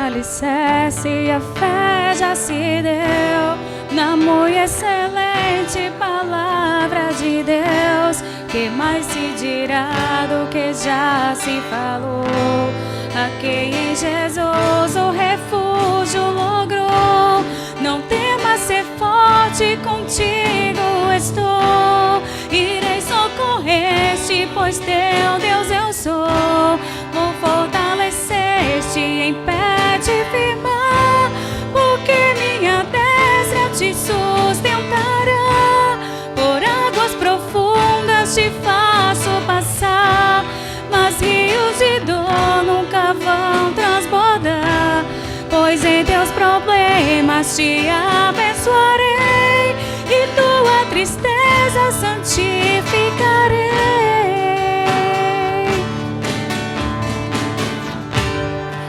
alicerce e a fé já se deu na muito excelente palavra de Deus. Que mais se dirá do que já se falou? Aqui em Jesus o refúgio logrou. Não temas, ser forte, contigo estou. Irei socorrer-te, pois teu Deus eu sou. Vou fortalecer-te, em pé te firmar, porque minha destra te sustentará. Por águas profundas te faço passar, mas rios de dor nunca vão transbordar. Pois em teus problemas te abençoarei e tua tristeza santificarei.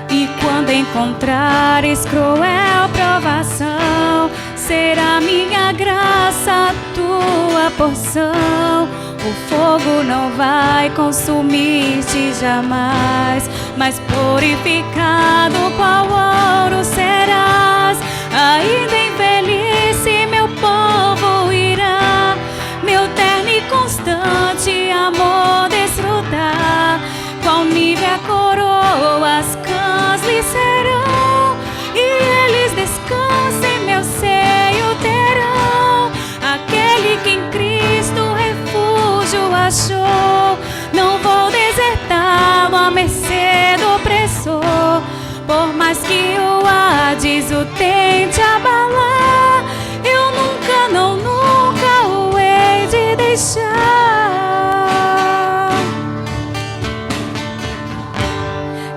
E quando encontrares cruel provação, será minha graça a tua porção. O fogo não vai consumir-te jamais, mas purificado qual ouro serás. Ainda em velhice meu povo irá, meu terno e constante amor desfrutar. Qual nívea coroa as cãs lhe serão, e eles descansam em meu seio terão. Aquele que em Cristo refúgio achou, não vou desertá-lo à mercê do opressor. Por mais que o Hades o tente abalar, eu nunca, não, nunca o hei de deixar.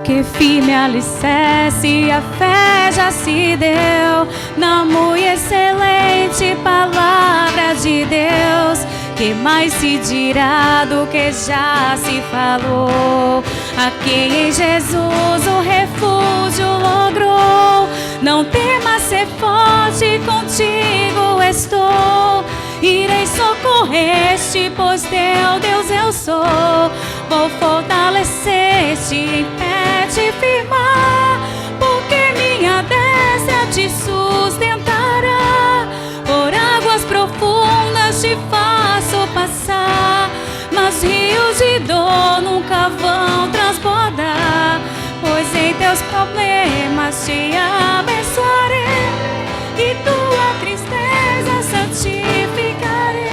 Que firme alicerce a fé já se deu na muito excelente palavra de Deus. Que mais se dirá do que já se falou? Aqui em Jesus o refúgio logrou. Não temas, ser forte, contigo estou. Irei socorrer-te, pois teu Deus eu sou. Vou fortalecer-te, em pé te firmar, porque minha destra te sustentará. Por águas profundas te faço passar, mas rios de dor nunca vão transbordar. Pois em teus problemas te abençoarei e tua tristeza santificarei.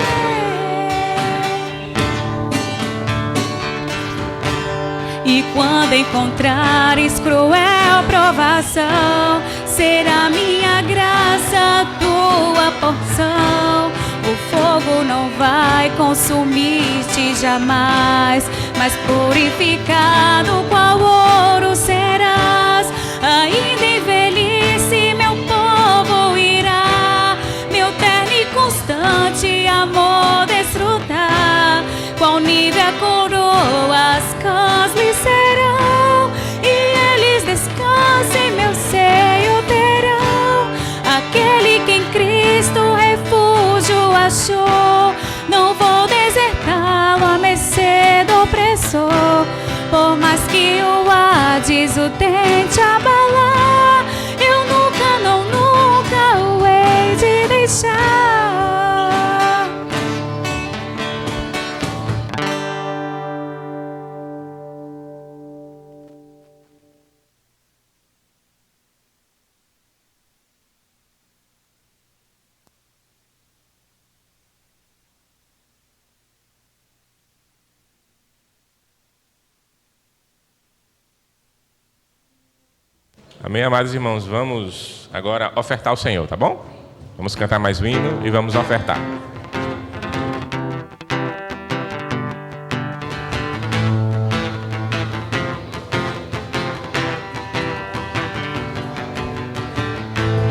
E quando encontrares cruel provação, será minha graça a tua porção. O fogo não vai consumir-te jamais, mas purificado qual ouro serás. Ainda em velhice meu povo irá, meu terno e constante amor desfrutar. Qual nívea coroa as cãs lhe serão, e eles descansam em meu seio terão. Aquele que em Cristo refúgio achou, não vou desertá-lo à mercê do opressor. Por mais que o Hades o tente abalar, eu nunca, não, nunca o hei de deixar. Amém, amados irmãos, vamos agora ofertar ao Senhor, tá bom? Vamos cantar mais um hino e vamos ofertar.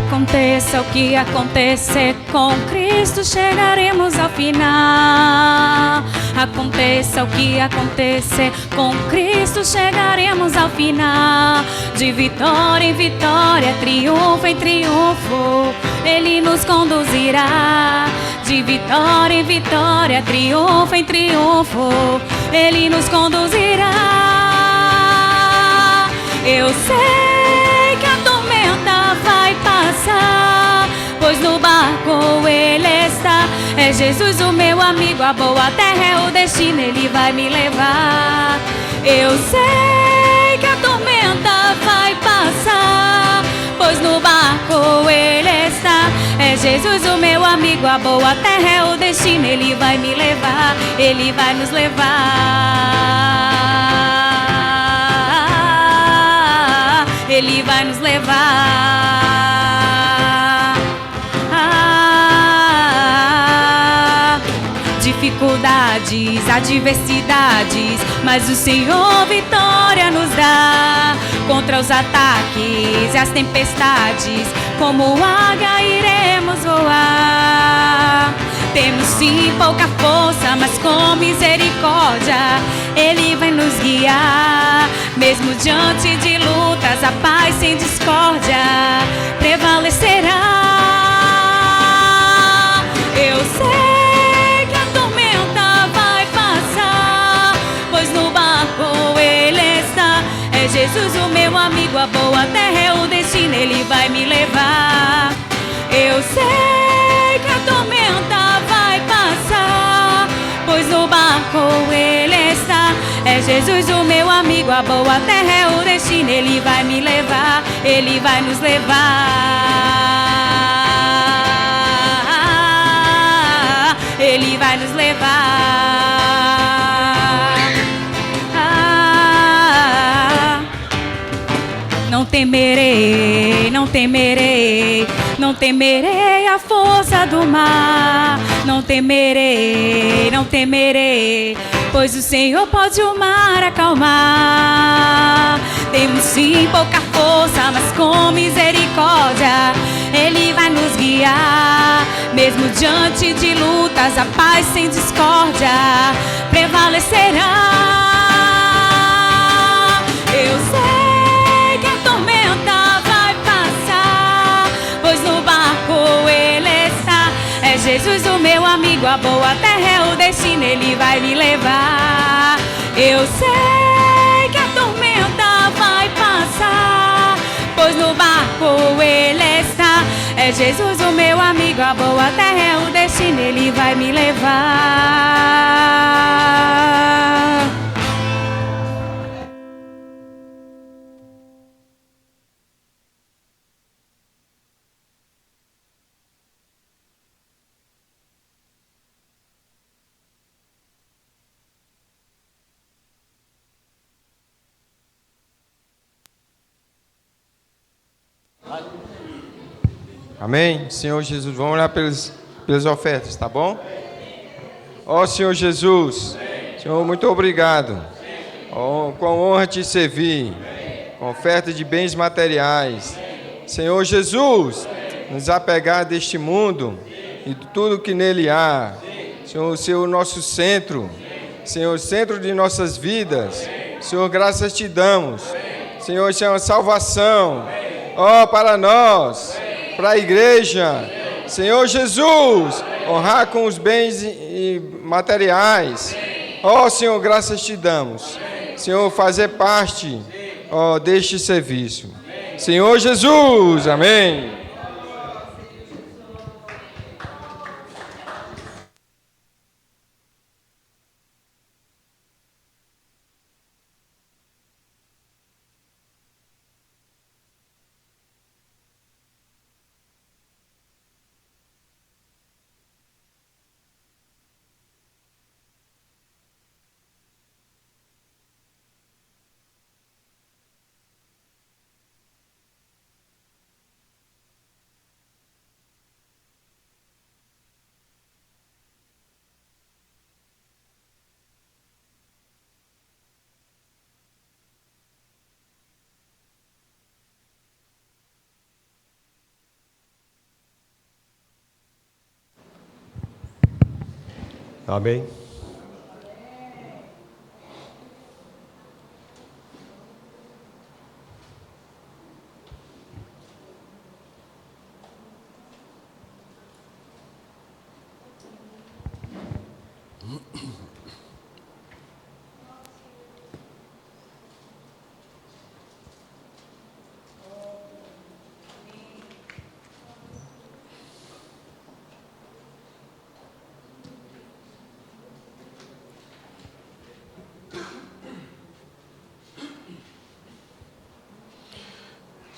Aconteça o que acontecer, com Cristo chegaremos ao final. Aconteça o que acontecer, com Cristo chegaremos ao final. De vitória em vitória, triunfo em triunfo, Ele nos conduzirá. De vitória em vitória, triunfo em triunfo, Ele nos conduzirá. Eu sei que a É Jesus o meu amigo, a boa terra é o destino, Ele vai me levar. Eu sei que a tormenta vai passar, pois no barco Ele está. É Jesus o meu amigo, a boa terra é o destino, Ele vai me levar, Ele vai nos levar, Ele vai nos levar. Dificuldades, adversidades, mas o Senhor vitória nos dá. Contra os ataques e as tempestades, como águia iremos voar. Temos sim pouca força, mas com misericórdia Ele vai nos guiar. Mesmo diante de lutas, a paz sem discórdia prevalecerá. Eu sei que a tormenta vai passar, pois no barco Ele está. É Jesus o meu amigo, a boa terra é o destino, Ele vai me levar. Eu sei que a tormenta vai passar, pois no barco Ele está. É Jesus o meu amigo, a boa terra é o destino, Ele vai me levar, Ele vai nos levar, Ele vai nos levar. Não temerei, não temerei, não temerei a força do mar. Não temerei, não temerei, pois o Senhor pode o mar acalmar. Temos sim pouca força, mas com misericórdia Ele vai nos guiar. Mesmo diante de lutas, a paz sem discórdia prevalecerá. Eu sei que a tormenta vai passar, pois no barco Ele está. É Jesus o meu amigo, a boa terra é o destino, Ele vai me levar. Eu sei que a tormenta vai passar, pois no barco Ele está. É Jesus o meu amigo, a boa terra é o destino, Ele vai me levar. Amém? Senhor Jesus, vamos orar pelas ofertas, tá bom? Ó Senhor Jesus, Senhor, muito obrigado. Oh, com honra te servir, com oferta de bens materiais. Senhor Jesus, nos apegar deste mundo e de tudo que nele há. Senhor, ser o nosso centro, Senhor, centro de nossas vidas. Senhor, graças te damos. Senhor, isso é uma salvação, ó, para nós, para a igreja. Senhor Jesus, honrar com os bens materiais. Ó Senhor, graças te damos. Senhor, fazer parte, ó, deste serviço. Senhor Jesus, amém. Amém.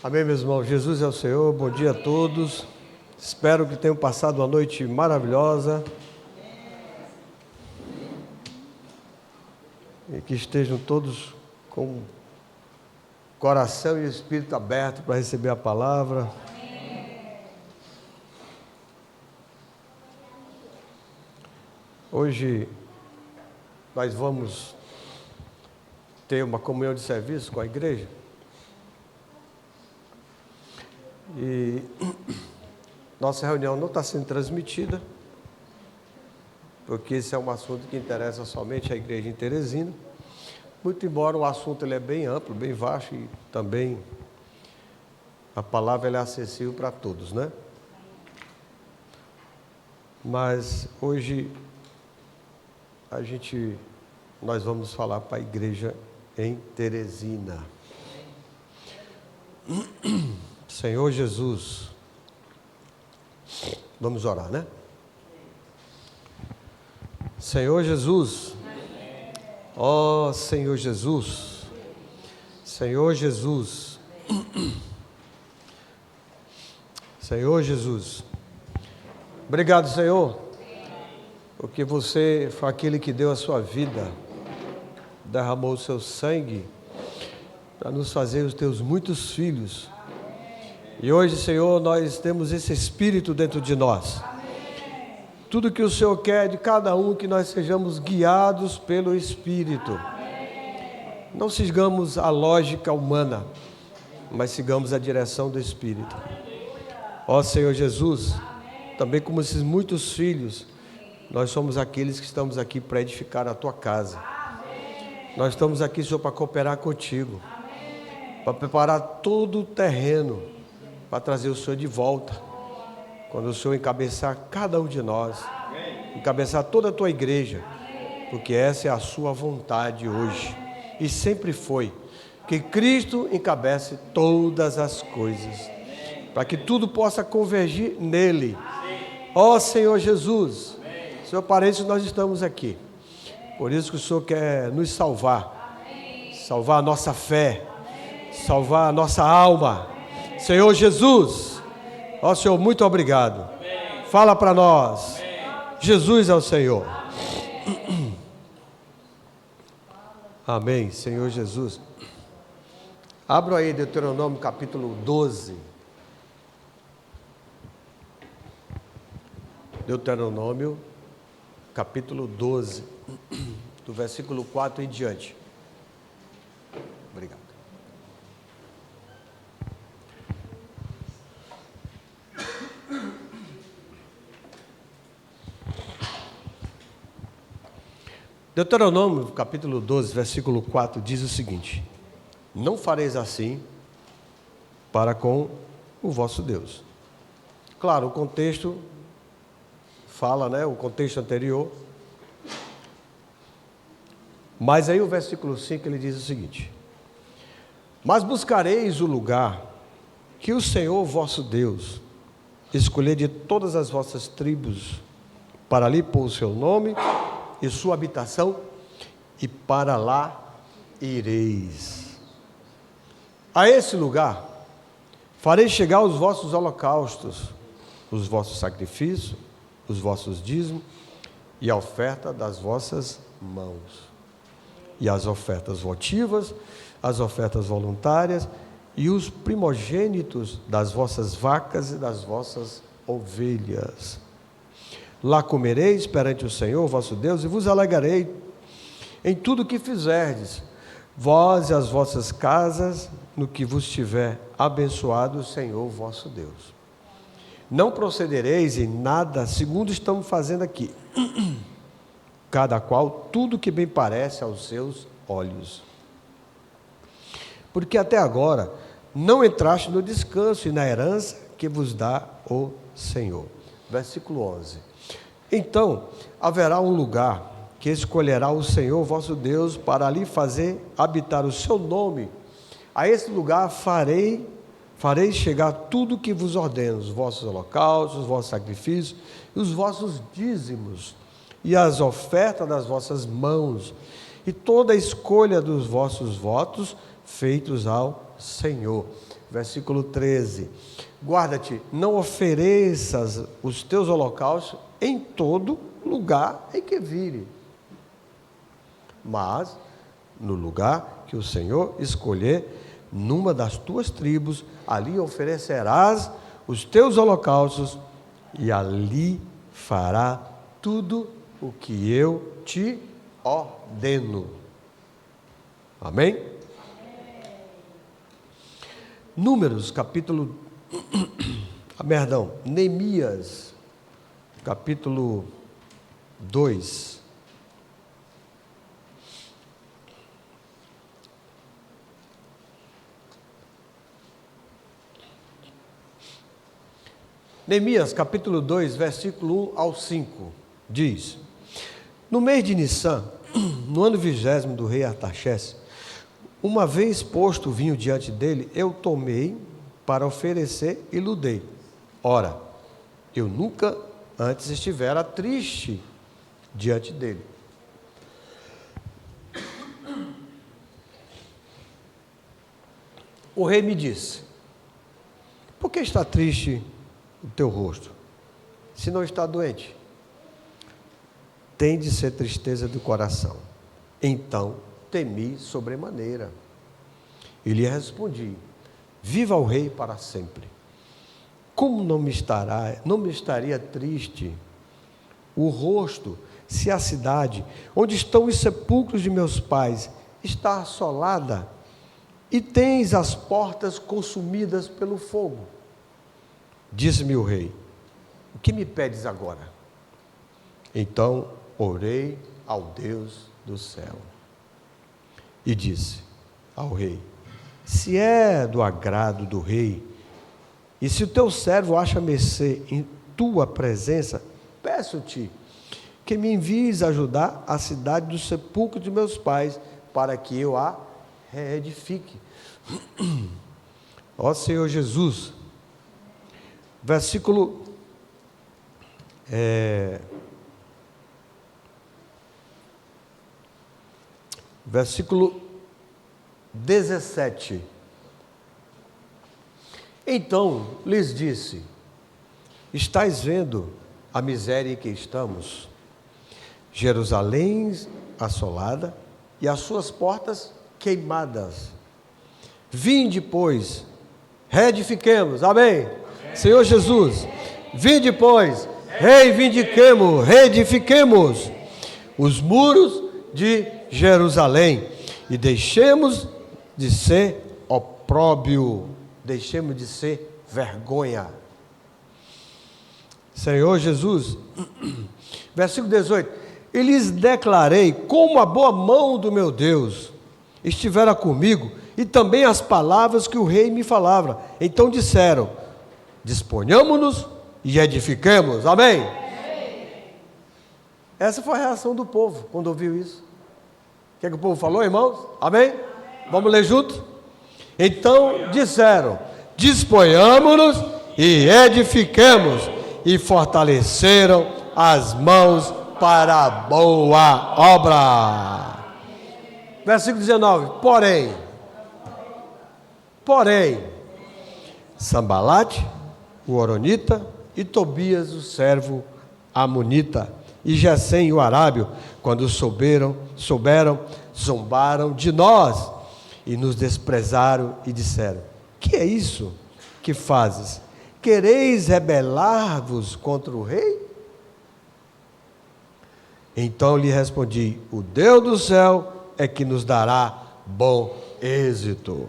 Amém, meus irmãos. Jesus é o Senhor. Bom dia a todos. Espero que tenham passado uma noite maravilhosa e que estejam todos com o coração e o espírito aberto para receber a palavra. Hoje nós vamos ter uma comunhão de serviço com a igreja. E nossa reunião não está sendo transmitida, porque esse é um assunto que interessa somente a igreja em Teresina. Muito embora o assunto ele é bem amplo, bem vasto, e também a palavra ela é acessível para todos, né? Mas hoje nós vamos falar para a igreja em Teresina. Senhor Jesus, vamos orar, né? Senhor Jesus, ó Senhor Jesus, Senhor Jesus, Senhor Jesus, obrigado, Senhor, porque você foi aquele que deu a sua vida, derramou o seu sangue para nos fazer os teus muitos filhos. E hoje, Senhor, nós temos esse Espírito dentro de nós. Tudo que o Senhor quer de cada um, que nós sejamos guiados pelo Espírito. Não sigamos a lógica humana, mas sigamos a direção do Espírito. Ó Senhor Jesus, também como esses muitos filhos, nós somos aqueles que estamos aqui para edificar a Tua casa. Nós estamos aqui, Senhor, para cooperar contigo, para preparar todo o terreno, para trazer o Senhor de volta, quando o Senhor encabeçar cada um de nós, encabeçar toda a Tua igreja, porque essa é a Sua vontade hoje, e sempre foi, que Cristo encabece todas as coisas, para que tudo possa convergir nele. Ó Senhor Jesus, Senhor, para isso nós estamos aqui, por isso que o Senhor quer nos salvar, salvar a nossa fé, salvar a nossa alma. Senhor Jesus, ó Senhor, muito obrigado. Fala para nós. Jesus é o Senhor. Amém, Senhor Jesus. Abra aí Deuteronômio capítulo 12. Deuteronômio capítulo 12, do versículo 4 em diante. Obrigado. Deuteronômio, capítulo 12, versículo 4, diz o seguinte: não fareis assim para com o vosso Deus. Claro, o contexto fala, né, o contexto anterior. Mas aí o versículo 5, ele diz o seguinte: mas buscareis o lugar que o Senhor vosso Deus escolher de todas as vossas tribos, para ali pôr o seu nome e sua habitação, e para lá ireis. A esse lugar farei chegar os vossos holocaustos, os vossos sacrifícios, os vossos dízimos e a oferta das vossas mãos, e as ofertas votivas, as ofertas voluntárias e os primogênitos das vossas vacas e das vossas ovelhas. Lá comereis perante o Senhor vosso Deus, e vos alegrarei em tudo que fizerdes, vós e as vossas casas, no que vos tiver abençoado o Senhor vosso Deus. Não procedereis em nada segundo estamos fazendo aqui, cada qual tudo que bem parece aos seus olhos. Porque até agora não entraste no descanso e na herança que vos dá o Senhor. Versículo 11. Então haverá um lugar que escolherá o Senhor vosso Deus para ali fazer habitar o seu nome. A esse lugar farei chegar tudo que vos ordeno, os vossos holocaustos, os vossos sacrifícios, os vossos dízimos, e as ofertas das vossas mãos, e toda a escolha dos vossos votos feitos ao Senhor. versículo 13. Guarda-te, não ofereças os teus holocaustos em todo lugar em que vire, mas no lugar que o Senhor escolher, numa das tuas tribos, ali oferecerás os teus holocaustos, e ali fará tudo o que eu te ordeno. Amém? Números, capítulo... Neemias, capítulo 2. Neemias, capítulo 2, versículo 1 ao 5, diz: No mês de Nissan, no ano 20º do rei Artaxerxes, uma vez posto o vinho diante dele, eu tomei para oferecer e lhe dei. Ora, eu nunca antes estivera triste diante dele. O rei me disse: por que está triste o teu rosto, se não está doente? Tem de ser tristeza do coração. Então temi sobremaneira. E lhe respondi: viva o rei para sempre. Como não me estaria triste o rosto, se a cidade onde estão os sepulcros de meus pais está assolada e tens as portas consumidas pelo fogo? Disse-me o rei: o que me pedes agora? Então orei ao Deus do céu e disse ao rei: se é do agrado do rei, e se o teu servo acha mercê em tua presença, peço-te que me envies ajudar a cidade do sepulcro de meus pais, para que eu a reedifique. Ó Senhor Jesus, versículo 17. Então lhes disse: estais vendo a miséria em que estamos, Jerusalém assolada e as suas portas queimadas. Vinde, pois, reedifiquemos. Amém? Senhor Jesus, vinde, pois, reedifiquemos os muros de Jerusalém e deixemos de ser opróbio, deixemos de ser vergonha. Senhor Jesus, versículo 18: e lhes declarei como a boa mão do meu Deus estivera comigo, e também as palavras que o rei me falava. Então disseram: disponhamos-nos e edifiquemos. Amém? Essa foi a reação do povo quando ouviu isso. O que é que o povo falou, irmãos? Amém? Vamos ler junto? Então disseram: disponhamos-nos e edifiquemos, e fortaleceram as mãos para a boa obra. Versículo 19: porém, Sambalate, o horonita, e Tobias, o servo amonita, e Gesem, o arábio, quando souberam, zombaram de nós e nos desprezaram e disseram: que é isso que fazes? Quereis rebelar-vos contra o rei? Então lhe respondi: o Deus do céu é que nos dará bom êxito.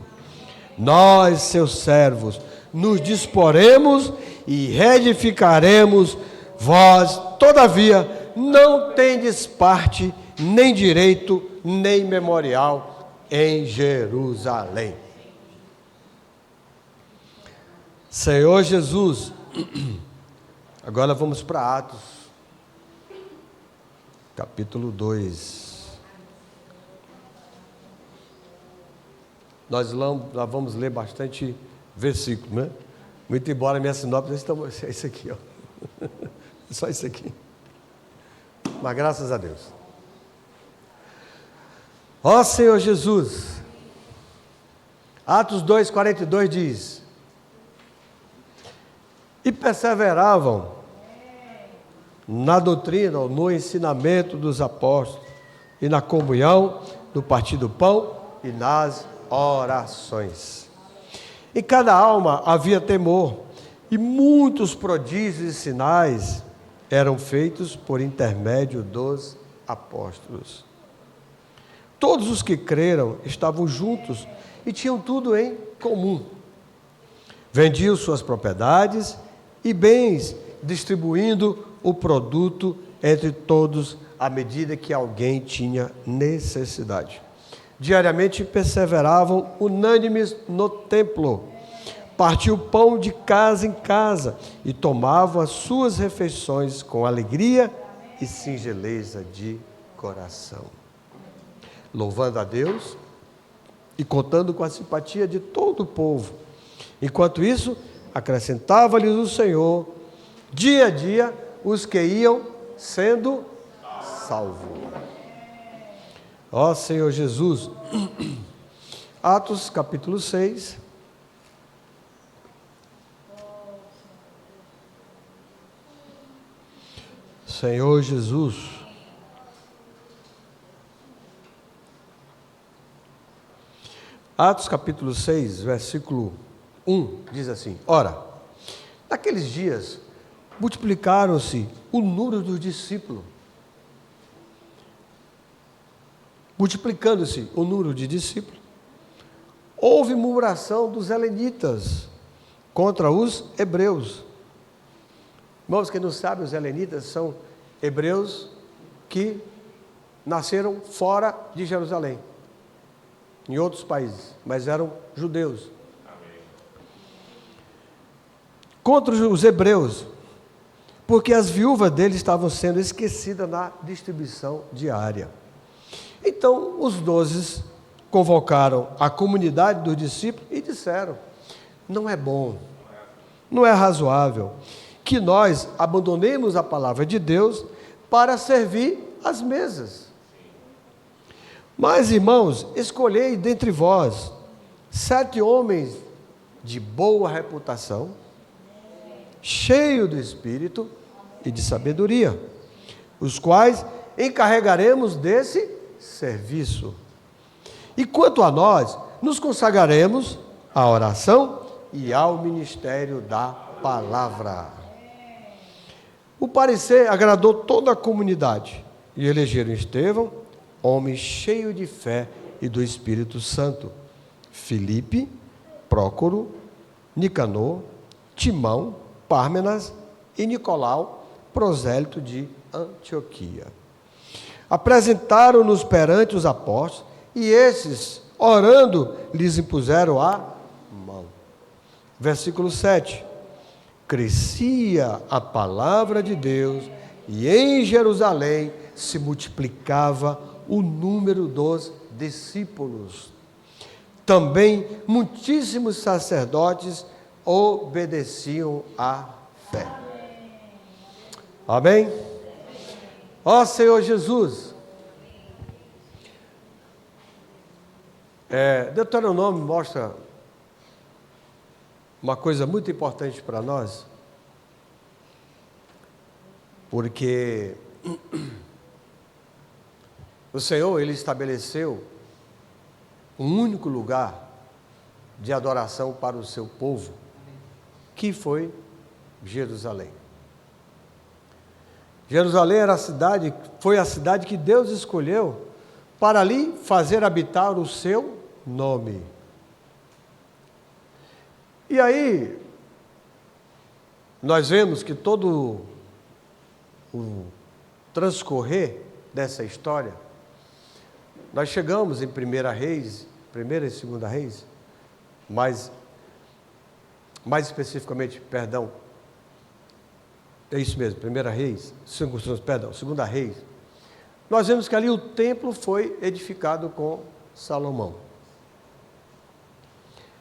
Nós, seus servos, nos disporemos e reedificaremos. Vós, todavia, não tendes parte, nem direito, nem memorial em Jerusalém. Senhor Jesus, agora vamos para Atos, capítulo 2. Nós lá vamos ler bastante versículos, né? Muito embora a minha sinopse é isso aqui, ó. Só isso aqui. Mas graças a Deus. Ó Senhor Jesus, Atos 2,42 diz: e perseveravam na doutrina, ou no ensinamento dos apóstolos, e na comunhão, no partir do pão e nas orações. Em cada alma havia temor, e muitos prodígios e sinais eram feitos por intermédio dos apóstolos. Todos os que creram estavam juntos e tinham tudo em comum. Vendiam suas propriedades e bens, distribuindo o produto entre todos à medida que alguém tinha necessidade. Diariamente perseveravam unânimes no templo, partiam o pão de casa em casa e tomavam as suas refeições com alegria e singeleza de coração, louvando a Deus e contando com a simpatia de todo o povo. Enquanto isso, acrescentava-lhes o Senhor, dia a dia, os que iam sendo salvos. Ó Senhor Jesus. Atos capítulo 6. Senhor Jesus. Atos capítulo 6, versículo 1, diz assim: ora, naqueles dias multiplicaram-se o número dos discípulos. Multiplicando-se o número de discípulos, houve murmuração dos helenitas contra os hebreus. Irmãos, quem não sabe, os helenitas são hebreus que nasceram fora de Jerusalém, em outros países, mas eram judeus. Amém. Contra os hebreus, porque as viúvas deles estavam sendo esquecidas na distribuição diária. Então, os 12 convocaram a comunidade dos discípulos e disseram: não é bom, não é razoável que nós abandonemos a palavra de Deus para servir as mesas. Mas, irmãos, escolhei dentre vós 7 homens de boa reputação, cheios do Espírito e de sabedoria, os quais encarregaremos desse serviço. E quanto a nós, nos consagraremos à oração e ao ministério da palavra. O parecer agradou toda a comunidade e elegeram Estevão, homem cheio de fé e do Espírito Santo, Filipe, Prócoro, Nicanor, Timão, Pármenas e Nicolau, prosélito de Antioquia. Apresentaram-nos perante os apóstolos e esses, orando, lhes impuseram a mão. Versículo 7. Crescia a palavra de Deus e em Jerusalém se multiplicava o número dos discípulos. Também muitíssimos sacerdotes obedeciam à fé. Amém? Ó Senhor Jesus. Deuteronômio mostra uma coisa muito importante para nós, porque o Senhor, Ele estabeleceu um único lugar de adoração para o seu povo, que foi Jerusalém. Jerusalém foi a cidade que Deus escolheu para ali fazer habitar o seu nome. E aí, nós vemos que todo o transcorrer dessa história, nós chegamos em 1 Reis, 1 e 2 Reis, mais especificamente, perdão, é isso mesmo, 1 Reis, 2 Reis, nós vemos que ali o templo foi edificado com Salomão.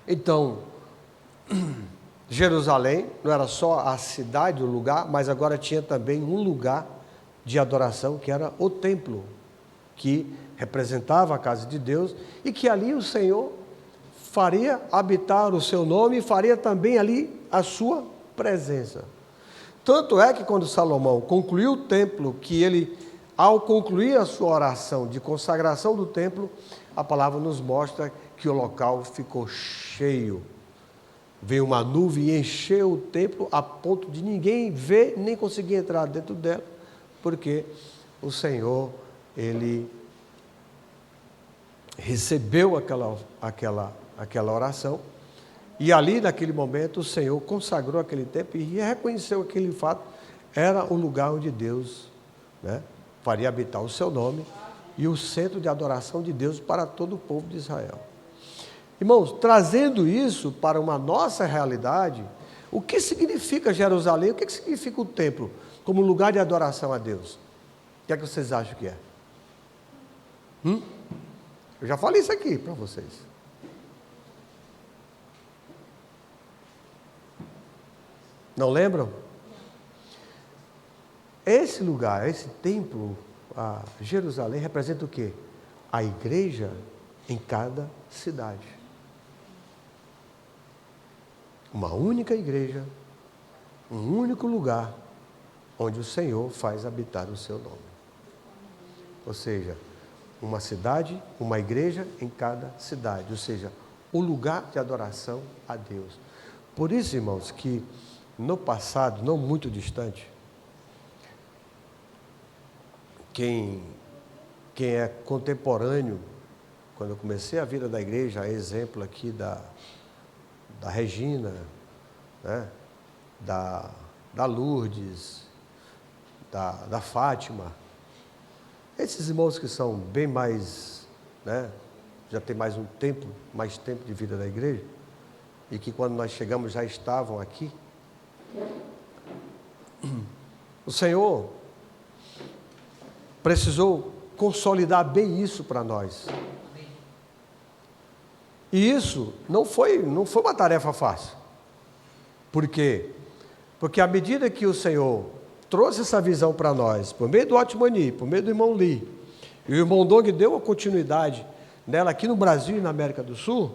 Então, Jerusalém não era só a cidade, o lugar, mas agora tinha também um lugar de adoração, que era o templo, que representava a casa de Deus, e que ali o Senhor faria habitar o seu nome e faria também ali a sua presença. Tanto é que quando Salomão concluiu o templo, que ele, ao concluir a sua oração de consagração do templo, a palavra nos mostra que o local ficou cheio. Veio uma nuvem e encheu o templo a ponto de ninguém ver, nem conseguir entrar dentro dela, porque o Senhor, Ele recebeu aquela oração, e ali naquele momento o Senhor consagrou aquele templo e reconheceu aquele fato, era o lugar onde Deus, né, faria habitar o seu nome, e o centro de adoração de Deus para todo o povo de Israel. Irmãos, trazendo isso para uma nossa realidade, o que significa Jerusalém? O que significa o templo como lugar de adoração a Deus? O que é que vocês acham que é? Eu já falei isso aqui para vocês. Não lembram? Esse lugar, esse templo, a Jerusalém, representa o quê? A igreja em cada cidade. Uma única igreja, um único lugar, onde o Senhor faz habitar o seu nome. Ou seja, uma cidade, uma igreja em cada cidade, ou seja, o lugar de adoração a Deus. Por isso, irmãos, que no passado, não muito distante, quem é contemporâneo, quando eu comecei a vida da igreja, exemplo aqui da Regina, né, da Lourdes, da Fátima, esses irmãos que são bem mais, né, já tem mais tempo de vida da igreja, e que quando nós chegamos já estavam aqui, o Senhor precisou consolidar bem isso para nós. E isso não foi uma tarefa fácil. Por quê? Porque à medida que o Senhor trouxe essa visão para nós, por meio do Otmani, por meio do irmão Lee, e o irmão Dong deu a continuidade nela aqui no Brasil e na América do Sul,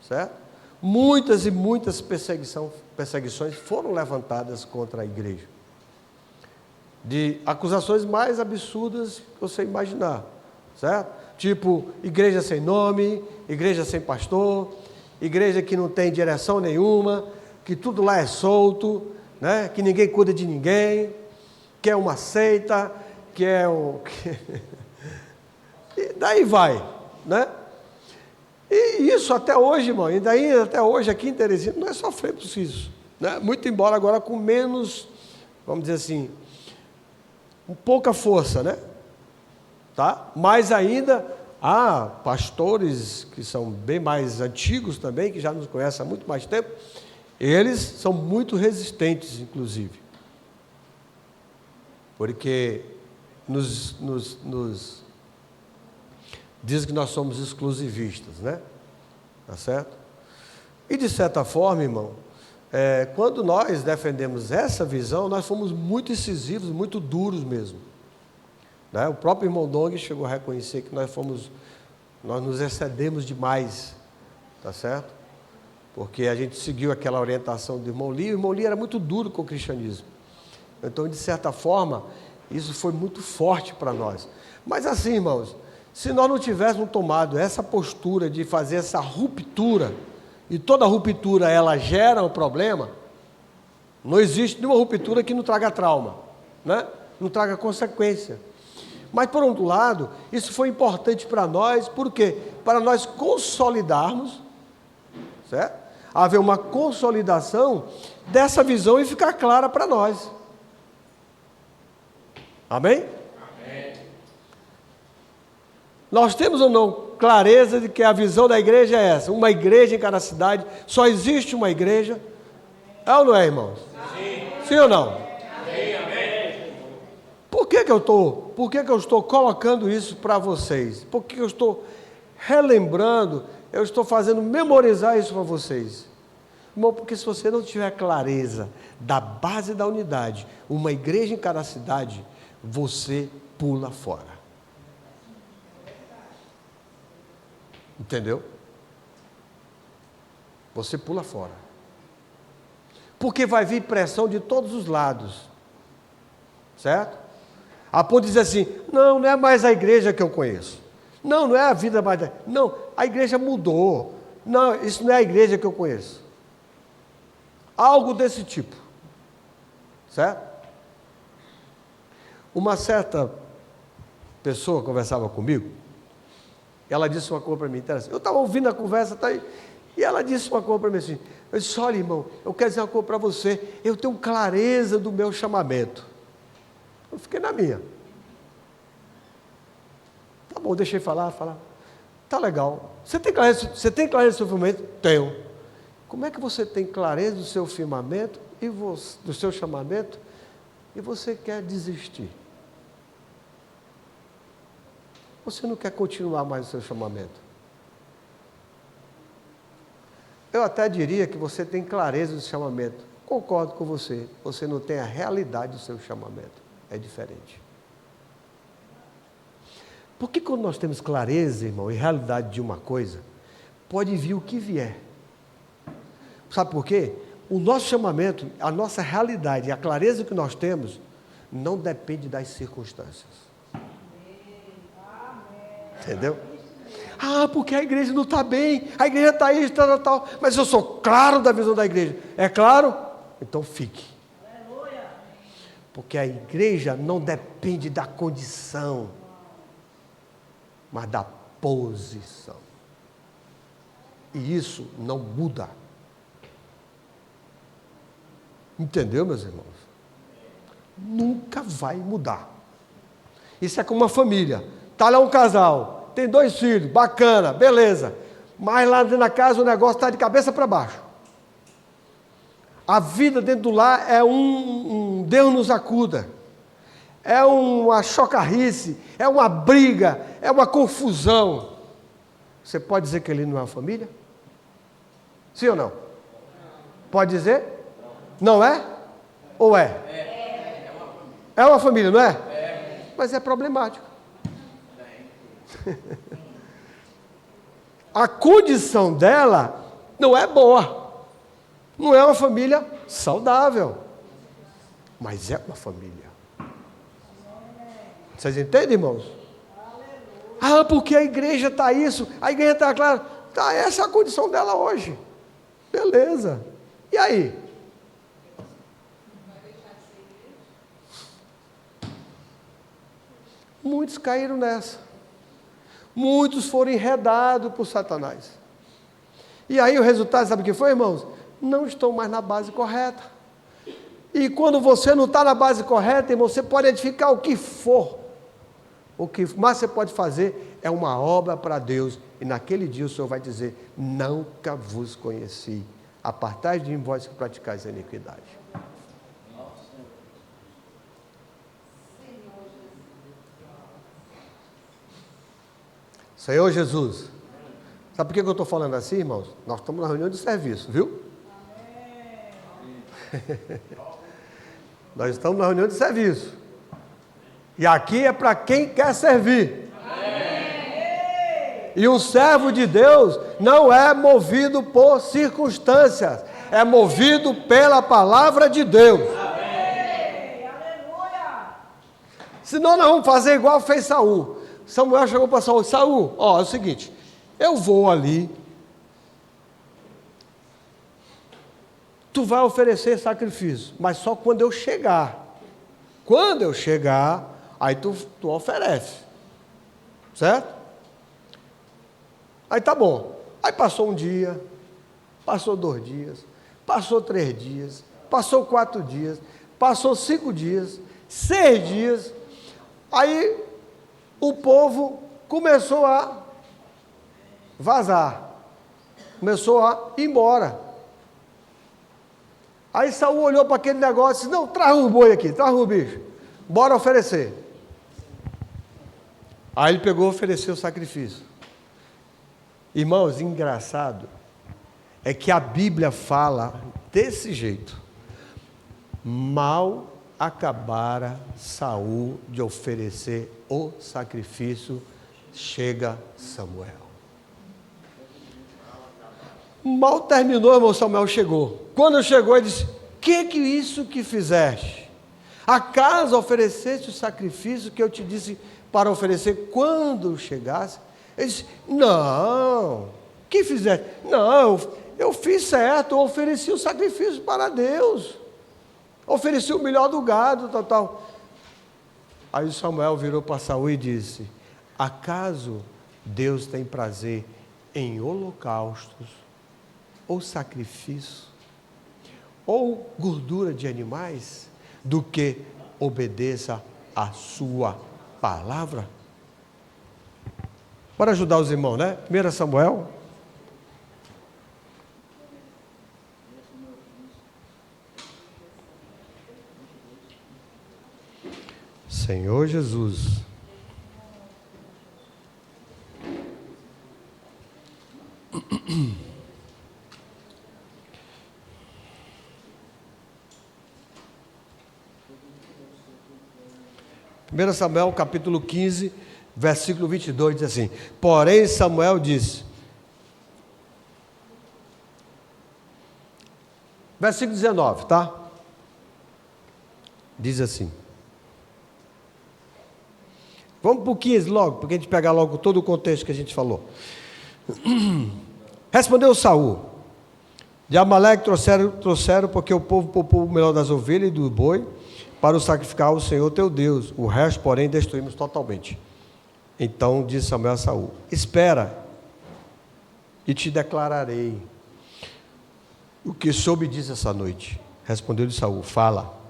certo? Muitas e muitas perseguições foram levantadas contra a igreja. De acusações mais absurdas que você imaginar, certo? Tipo, igreja sem nome, igreja sem pastor, igreja que não tem direção nenhuma, que tudo lá é solto, né? Que ninguém cuida de ninguém, que é uma seita, que é um... E daí vai, né? E isso até hoje, irmão, e daí até hoje aqui em Teresina nós sofremos isso, né? Muito embora agora com menos, vamos dizer assim, com pouca força, né? Tá? Mas ainda há pastores que são bem mais antigos também, que já nos conhecem há muito mais tempo, eles são muito resistentes, inclusive, porque nos diz que nós somos exclusivistas, né? Tá certo? E de certa forma, irmão, quando nós defendemos essa visão, nós fomos muito incisivos, muito duros mesmo, né? O próprio irmão Dong chegou a reconhecer que nós nos excedemos demais, tá certo? Porque a gente seguiu aquela orientação do irmão Lee, o irmão Lee era muito duro com o cristianismo. Então, de certa forma, isso foi muito forte para nós. Mas assim, irmãos, se nós não tivéssemos tomado essa postura de fazer essa ruptura, e toda ruptura ela gera um problema, não existe nenhuma ruptura que não traga trauma, né? Não traga consequência. Mas, por outro lado, isso foi importante para nós, por quê? Para nós consolidarmos, certo? Haver uma consolidação dessa visão e ficar clara para nós. Amém? Amém. Nós temos ou não clareza de que a visão da igreja é essa? Uma igreja em cada cidade, só existe uma igreja. É ou não é, irmãos? Sim. Sim ou não? Sim, amém. Por que eu estou colocando isso para vocês? Por que eu estou relembrando, eu estou fazendo memorizar isso para vocês? Irmão, porque se você não tiver clareza da base da unidade, uma igreja em cada cidade, você pula fora. Entendeu? você pula fora. Porque vai vir pressão de todos os lados. Certo? A ponto de dizer assim, não é mais a igreja que eu conheço. Não é a vida mais... Não, a igreja mudou. Não, isso não é a igreja que eu conheço. Algo desse tipo. Certo? Uma certa pessoa conversava comigo, ela disse uma coisa para mim interessante. Eu estava ouvindo a conversa, tá aí, e ela disse uma coisa para mim assim, eu disse, olha irmão, eu quero dizer uma coisa para você, eu tenho clareza do meu chamamento. Eu fiquei na minha. Tá bom, deixei falar. Tá legal. Você tem clareza do seu firmamento? Tenho. Como é que você tem clareza do seu firmamento e do seu chamamento e você quer desistir? Você não quer continuar mais o seu chamamento? Eu até diria que você tem clareza do chamamento. Concordo com você. Você não tem a realidade do seu chamamento. É diferente. Porque quando nós temos clareza, irmão, e realidade de uma coisa, pode vir o que vier. Sabe por quê? O nosso chamamento, a nossa realidade, a clareza que nós temos, não depende das circunstâncias. Entendeu? Ah, porque a igreja não está bem, a igreja está aí, tal, mas eu sou claro da visão da igreja. É claro? Então fique. Porque a igreja não depende da condição, mas da posição. E isso não muda. Entendeu, meus irmãos? Nunca vai mudar. Isso é como uma família. Está lá um casal, tem 2 filhos, bacana, beleza. Mas lá dentro da casa o negócio está de cabeça para baixo. A vida dentro do lar é um Deus nos acuda. É uma chocarrice, é uma briga, é uma confusão. Você pode dizer que ele não é uma família? Sim ou não? Pode dizer? Não é? Ou é? É uma família, não é? Mas é problemático. A condição dela não é boa. Não é uma família saudável. Mas é uma família. Vocês entendem, irmãos? Ah, porque a igreja está isso, a igreja está clara. Tá, essa é a condição dela hoje. Beleza. E aí? Muitos caíram nessa. Muitos foram enredados por Satanás. E aí o resultado, sabe o que foi, irmãos? Não estão mais na base correta. E quando você não está na base correta, irmão, você pode edificar o que for. O que mais você pode fazer é uma obra para Deus. E naquele dia o Senhor vai dizer, nunca vos conheci. Apartai de mim vós que praticais a iniquidade. Senhor Jesus. Sabe por que eu estou falando assim, irmãos? Nós estamos na reunião de serviço, viu? Nós estamos na reunião de serviço. E aqui é para quem quer servir. E um servo de Deus não é movido por circunstâncias, é movido pela palavra de Deus. Senão nós vamos fazer igual fez Saul. Samuel chegou para Saul, Saul, ó, é o seguinte, eu vou ali, tu vai oferecer sacrifício, mas só quando eu chegar. Quando eu chegar, aí tu oferece, certo? Aí tá bom. Aí passou um dia, passou 2 dias, passou 3 dias, passou 4 dias, passou 5 dias, 6 dias, aí o povo começou a vazar, começou a ir embora. Aí Saul olhou para aquele negócio e disse, não, traz o boi aqui, traz o bicho, bora oferecer. Aí ele pegou e ofereceu o sacrifício. Irmãos, engraçado é que a Bíblia fala desse jeito. Mal acabara Saul de oferecer o sacrifício, chega Samuel. Mal terminou, irmão, Samuel chegou. Quando chegou, ele disse: que isso que fizeste? Acaso ofereceste o sacrifício que eu te disse para oferecer quando chegasse? Ele disse: não, que fizeste? Não, eu fiz certo, eu ofereci o sacrifício para Deus. Ofereci o melhor do gado, tal. Aí Samuel virou para Saul e disse: acaso Deus tem prazer em holocaustos, ou sacrifício, ou gordura de animais, do que obedeça a sua palavra? Para ajudar os irmãos, né? 1 Samuel. Senhor Jesus. Primeiro Samuel, capítulo 15, versículo 22, diz assim: porém Samuel disse, versículo 19, tá? Diz assim. Vamos para o 15 logo, porque a gente pegar logo todo o contexto que a gente falou. Respondeu Saul: de Amaleque trouxeram porque o povo poupou o melhor das ovelhas e do boi para o sacrificar ao Senhor teu Deus. O resto, porém, destruímos totalmente. Então disse Samuel a Saul: espera, e te declararei o que soube diz essa noite. Respondeu-lhe Saul: fala.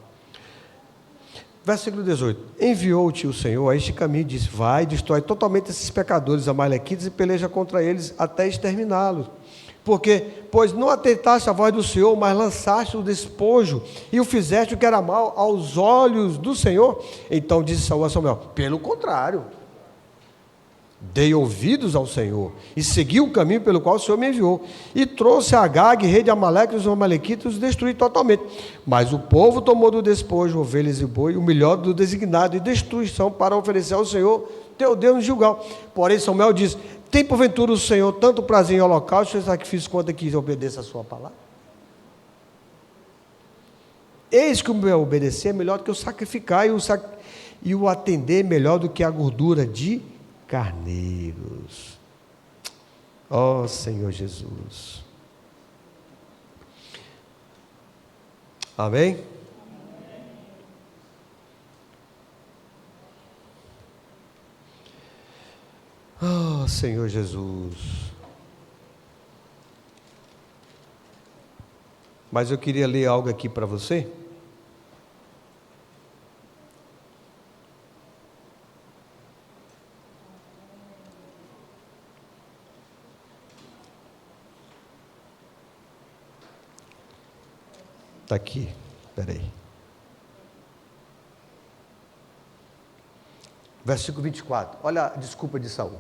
Versículo 18: enviou-te o Senhor a este caminho e disse: vai, destrói totalmente esses pecadores amalequitas e peleja contra eles até exterminá-los. Pois não atentaste à voz do Senhor, mas lançaste o despojo e o fizeste o que era mal aos olhos do Senhor. Então disse Saul a Samuel: pelo contrário, dei ouvidos ao Senhor e segui o caminho pelo qual o Senhor me enviou, e trouxe a Agag, rei de Amaleque, e os amalequitas, os destruí totalmente. Mas o povo tomou do despojo ovelhas e boi, o melhor do designado, e destruição para oferecer ao Senhor teu Deus no Gilgal. Porém Samuel disse: tem porventura o Senhor tanto prazer em holocausto e sacrifício quanto que obedeça a sua palavra? Eis que o meu obedecer é melhor do que o sacrificar, e o atender melhor do que a gordura de carneiros. Ó Senhor Jesus. Amém? Oh Senhor Jesus. Mas eu queria ler algo aqui para você. Está aqui, espera aí. Versículo 24, olha a desculpa de Saul.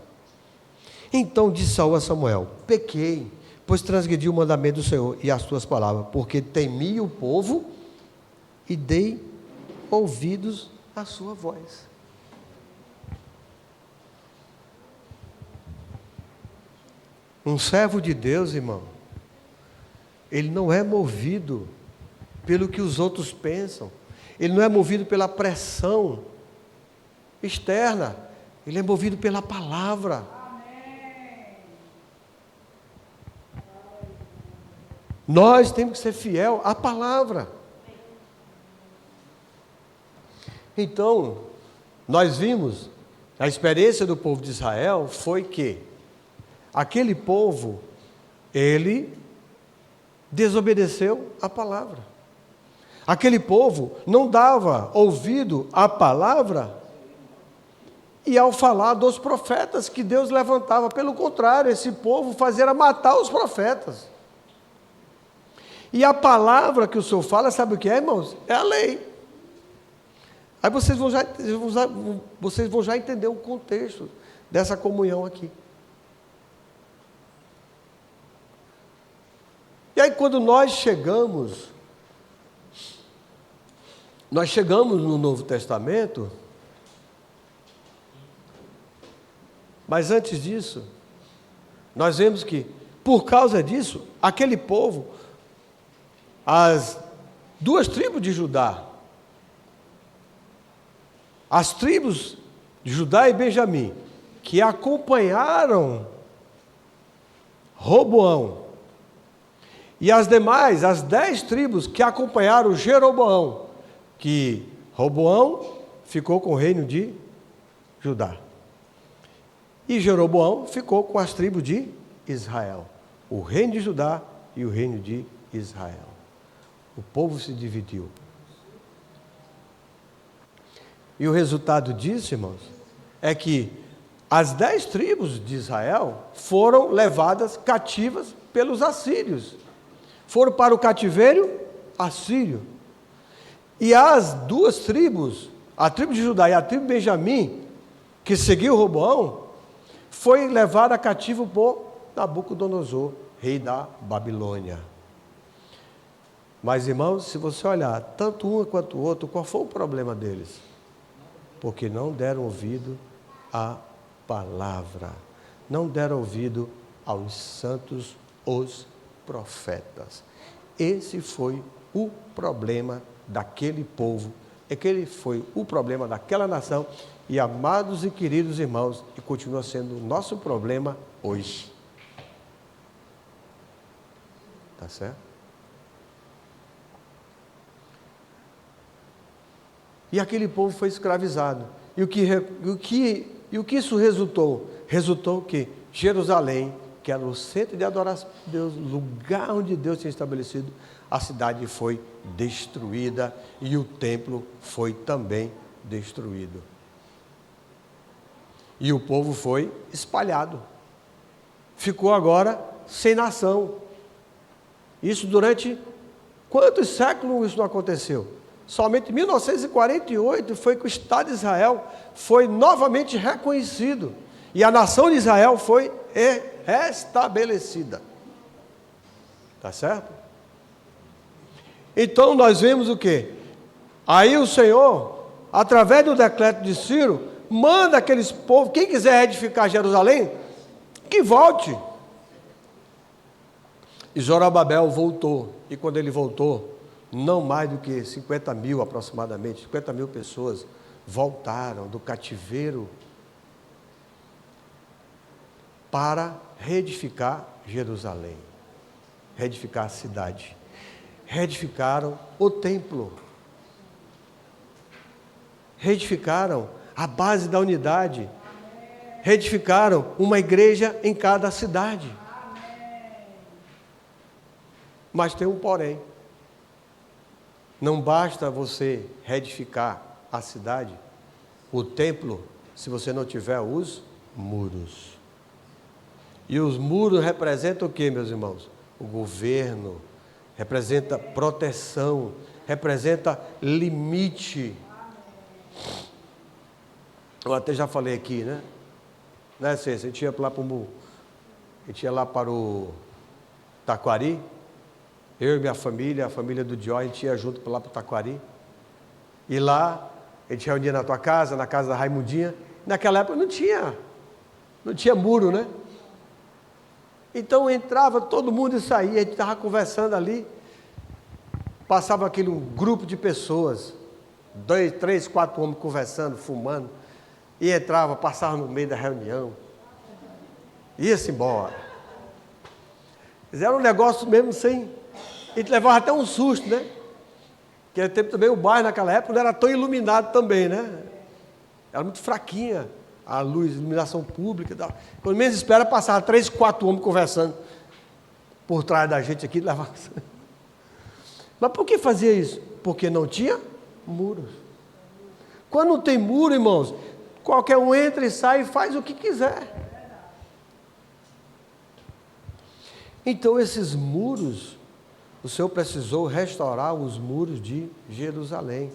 Então disse Saul a Samuel: pequei, pois transgredi o mandamento do Senhor e as tuas palavras, porque temi o povo e dei ouvidos à sua voz. Um servo de Deus, irmão, ele não é movido pelo que os outros pensam, ele não é movido pela pressão externa, ele é movido pela palavra. Amém. Nós temos que ser fiel à palavra. Então, nós vimos, a experiência do povo de Israel foi que aquele povo, ele desobedeceu a palavra. Aquele povo não dava ouvido à palavra e ao falar dos profetas que Deus levantava. Pelo contrário, esse povo fazia matar os profetas. E a palavra que o Senhor fala, sabe o que é, irmãos? É a lei. Aí vocês vão já entender o contexto dessa comunhão aqui. E aí quando nós chegamos no Novo Testamento, mas antes disso, nós vemos que Por causa disso, aquele povo, as 2 tribos de Judá, as tribos de Judá e Benjamim, que acompanharam Roboão, e as demais, as 10 tribos que acompanharam Jeroboão, que Roboão ficou com o reino de Judá, e Jeroboão ficou com as tribos de Israel, o reino de Judá e o reino de Israel. O povo se dividiu. E o resultado disso, irmãos, é que as 10 tribos de Israel foram levadas cativas pelos assírios. Foram para o cativeiro assírio. E as 2 tribos, a tribo de Judá e a tribo de Benjamim, que seguiu Roboão, foi levada cativo por Nabucodonosor, rei da Babilônia. Mas, irmãos, se você olhar, tanto um quanto o outro, qual foi o problema deles? Porque não deram ouvido à palavra, não deram ouvido aos santos, os profetas. Esse foi o problema daquele povo, aquele foi o problema daquela nação, e amados e queridos irmãos, e continua sendo o nosso problema hoje. Tá certo? E aquele povo foi escravizado. E o que isso resultou? Resultou que Jerusalém, que era o centro de adoração de Deus, lugar onde Deus tinha estabelecido, a cidade foi destruída e o templo foi também destruído. E o povo foi espalhado. Ficou agora sem nação. Isso durante quantos séculos isso não aconteceu? Somente em 1948 foi que o Estado de Israel foi novamente reconhecido e a nação de Israel foi restabelecida. Tá certo? Então nós vemos o quê? Aí o Senhor, através do decreto de Ciro, manda aqueles povos, quem quiser edificar Jerusalém, que volte. E Zorobabel voltou, e quando ele voltou, não mais do que 50 mil aproximadamente, 50 mil pessoas voltaram do cativeiro para reedificar Jerusalém, reedificar a cidade, reedificaram o templo, reedificaram a base da unidade, reedificaram uma igreja em cada cidade. Mas tem um porém. Não basta você reedificar a cidade, o templo, se você não tiver os muros. E os muros representam o que, meus irmãos? O governo, representa proteção, representa limite. Eu até já falei aqui, né? Né, Cência? A gente ia lá para o Taquari. Eu e minha família, a família do Joy, a gente ia junto lá para o Taquari. E lá, a gente reunia na tua casa, na casa da Raimundinha. Naquela época não tinha muro, né? Então entrava todo mundo e saía, a gente estava conversando ali. Passava aquele grupo de pessoas, 2, 3, 4 homens conversando, fumando. E entrava, passava no meio da reunião. Ia-se embora. Era um negócio mesmo sem... A gente levava até um susto, né? Porque tempo também o bairro naquela época não era tão iluminado também, né? Era muito fraquinha a luz, a iluminação pública e tal. Quando menos espera, passava 3, 4 homens conversando por trás da gente aqui. Mas por que fazia isso? Porque não tinha muros. Quando não tem muro, irmãos, qualquer um entra e sai e faz o que quiser. Então esses muros, o Senhor precisou restaurar os muros de Jerusalém.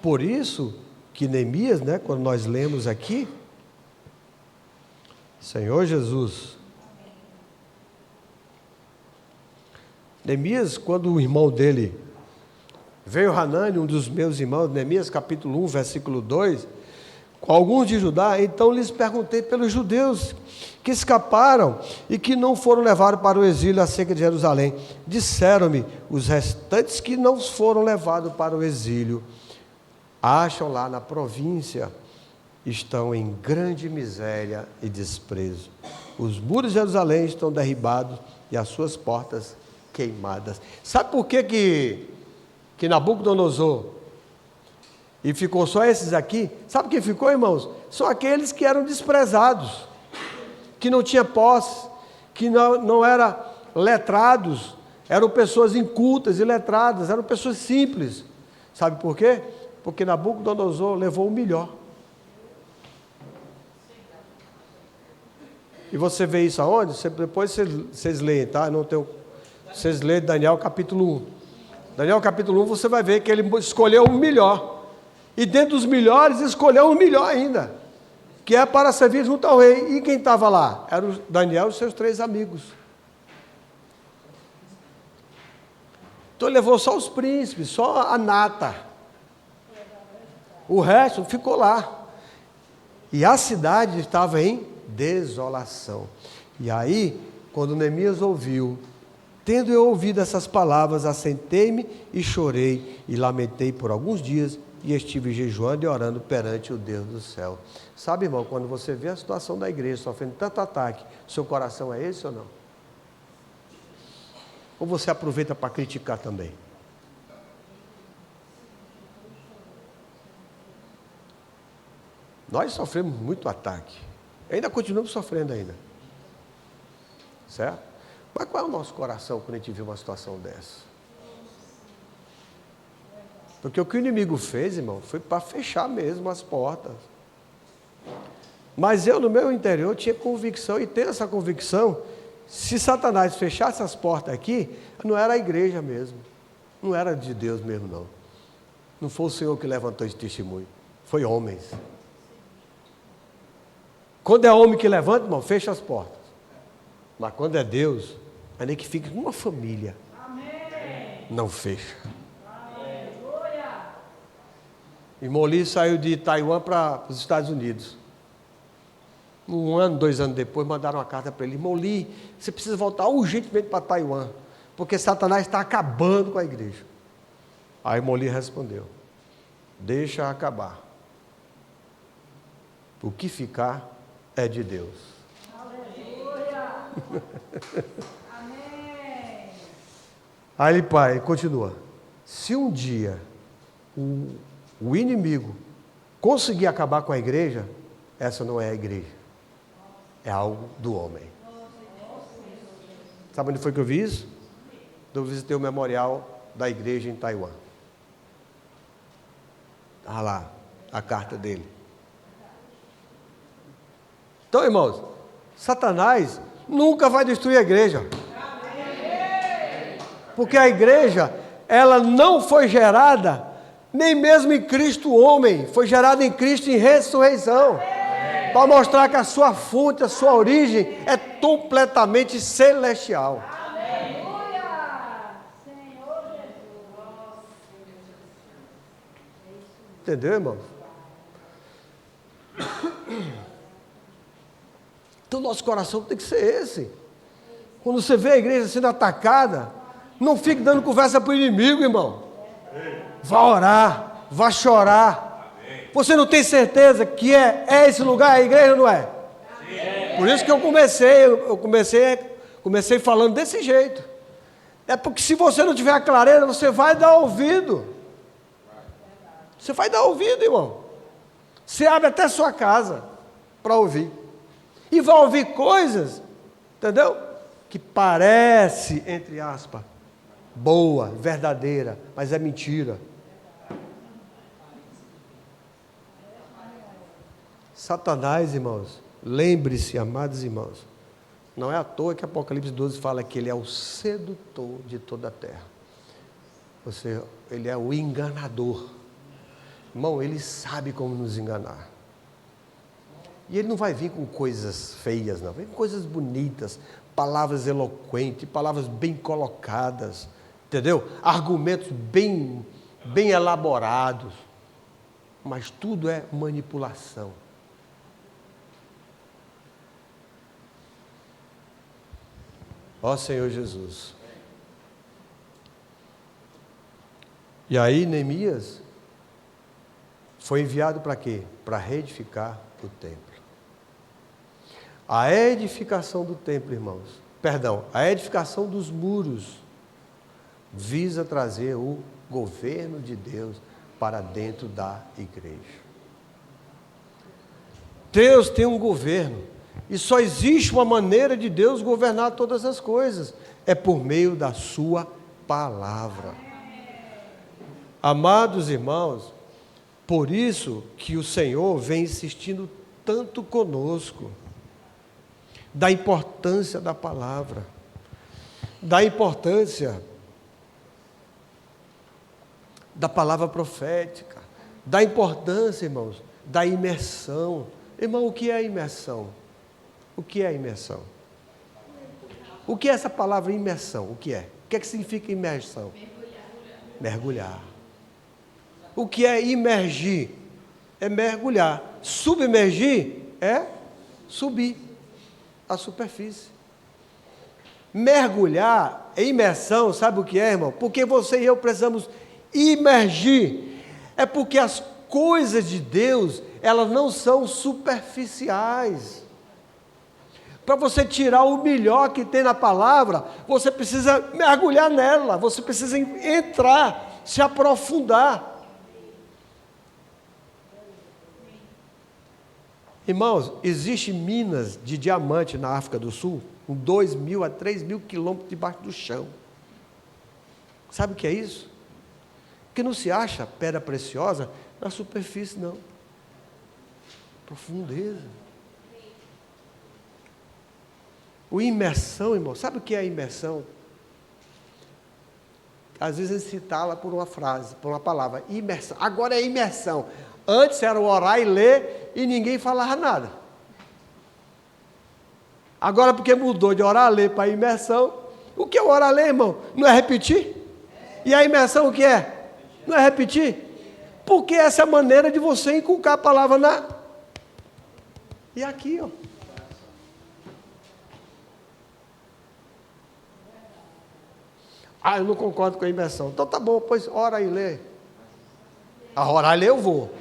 Por isso que Neemias, né, quando nós lemos aqui, Senhor Jesus, Neemias, quando o irmão dele veio, Hanani, um dos meus irmãos, Neemias capítulo 1, versículo 2, com alguns de Judá, então lhes perguntei pelos judeus que escaparam e que não foram levados para o exílio acerca de Jerusalém. Disseram-me, os restantes que não foram levados para o exílio, acham lá na província, estão em grande miséria e desprezo. Os muros de Jerusalém estão derribados e as suas portas queimadas. Sabe por que Nabucodonosor, e ficou só esses aqui? Sabe quem ficou, irmãos? São aqueles que eram desprezados, que não tinham posse, que não eram letrados, eram pessoas incultas e letradas, eram pessoas simples. Sabe por quê? Porque Nabucodonosor levou o melhor. E você vê isso aonde? Depois vocês leem, tá? Vocês leem Daniel capítulo 1. Daniel capítulo 1 você vai ver que ele escolheu o melhor. E dentro dos melhores escolheu o melhor ainda, que é para servir junto ao rei. E quem estava lá? Era o Daniel e os seus 3 amigos. Então ele levou só os príncipes, só a nata. O resto ficou lá. E a cidade estava em desolação. E aí, quando Neemias ouviu, tendo eu ouvido essas palavras, assentei-me e chorei e lamentei por alguns dias e estive jejuando e orando perante o Deus do céu. Sabe, irmão, quando você vê a situação da igreja sofrendo tanto ataque, seu coração é esse ou não? Ou você aproveita para criticar também? Nós sofremos muito ataque. Ainda continuamos sofrendo ainda. Certo? Mas qual é o nosso coração quando a gente vê uma situação dessa? Porque o que o inimigo fez, irmão, foi para fechar mesmo as portas. Mas eu, no meu interior, tinha convicção, e tenho essa convicção, se Satanás fechasse as portas aqui, não era a igreja mesmo. Não era de Deus mesmo, não. Não foi o Senhor que levantou esse testemunho. Foi homens. Quando é homem que levanta, irmão, fecha as portas. Mas quando é Deus, é nem que fique uma família. Amém. Não fecha. Amém. E Moli saiu de Taiwan para os Estados Unidos. 1 ano, 2 anos depois, mandaram uma carta para ele. Moli, você precisa voltar urgentemente para Taiwan, porque Satanás está acabando com a igreja. Aí Moli respondeu, deixa acabar. O que ficar é de Deus. Aleluia. Amém. Aí, pai, continua. Se um dia o inimigo conseguir acabar com a igreja, essa não é a igreja. É algo do homem. Sabe onde foi que eu vi isso? Eu visitei o memorial da igreja em Taiwan. Está lá a carta dele. Então, irmãos, Satanás nunca vai destruir a igreja. Porque a igreja, ela não foi gerada, nem mesmo em Cristo homem, foi gerada em Cristo em ressurreição. Para mostrar que a sua fonte, a sua origem é completamente celestial. Entendeu, irmãos? Então, nosso coração tem que ser esse. Quando você vê a igreja sendo atacada, não fique dando conversa para o inimigo, irmão. Vá orar, vá chorar. Você não tem certeza que é esse lugar, a igreja, ou não é? Por isso que eu comecei falando desse jeito. É porque se você não tiver a clareza, você vai dar ouvido. Você vai dar ouvido, irmão. Você abre até sua casa para ouvir. E vai ouvir coisas, entendeu? Que parece, entre aspas, boa, verdadeira, mas é mentira. Satanás, irmãos, lembre-se, amados irmãos, não é à toa que Apocalipse 12 fala que ele é o sedutor de toda a terra. Ele é o enganador. Irmão, ele sabe como nos enganar. E ele não vai vir com coisas feias, não. Vem com coisas bonitas, palavras eloquentes, palavras bem colocadas, entendeu? Argumentos bem elaborados. mas tudo é manipulação. Ó Senhor Jesus. E aí Neemias foi enviado para quê? Para reedificar o templo. A edificação do templo, irmãos, a edificação dos muros visa trazer o governo de Deus para dentro da igreja. Deus tem um governo e só existe uma maneira de Deus governar todas as coisas, é por meio da sua palavra. Amados irmãos, por isso que o Senhor vem insistindo tanto conosco, da importância da palavra, da importância da palavra profética, da importância, irmãos, da imersão. Irmão, o que é imersão? O que é imersão? O que é essa palavra imersão? O que é? O que significa imersão? Mergulhar. O que é imergir? É mergulhar. Submergir é subir a superfície. Mergulhar é imersão, sabe o que é, irmão? Porque você e eu precisamos imergir. É porque as coisas de Deus, elas não são superficiais. Para você tirar o melhor que tem na palavra, você precisa mergulhar nela, você precisa entrar, se aprofundar. Irmãos, existem minas de diamante na África do Sul, com 2.000 a 3.000 quilômetros debaixo do chão. Sabe o que é isso? Que não se acha pedra preciosa na superfície, não. Profundeza. O imersão, irmão, sabe o que é imersão? Às vezes a gente se tala por uma frase, por uma palavra, imersão. Agora é imersão. Antes era orar e ler e ninguém falava nada. Agora, porque mudou de orar e ler para imersão, o que é orar e ler, irmão? Não é repetir? E a imersão o que é? Não é repetir? Porque essa é a maneira de você inculcar a palavra na... E aqui, ó. Ah, eu não concordo com a imersão. Então tá bom, pois ora e lê. A orar e ler eu vou.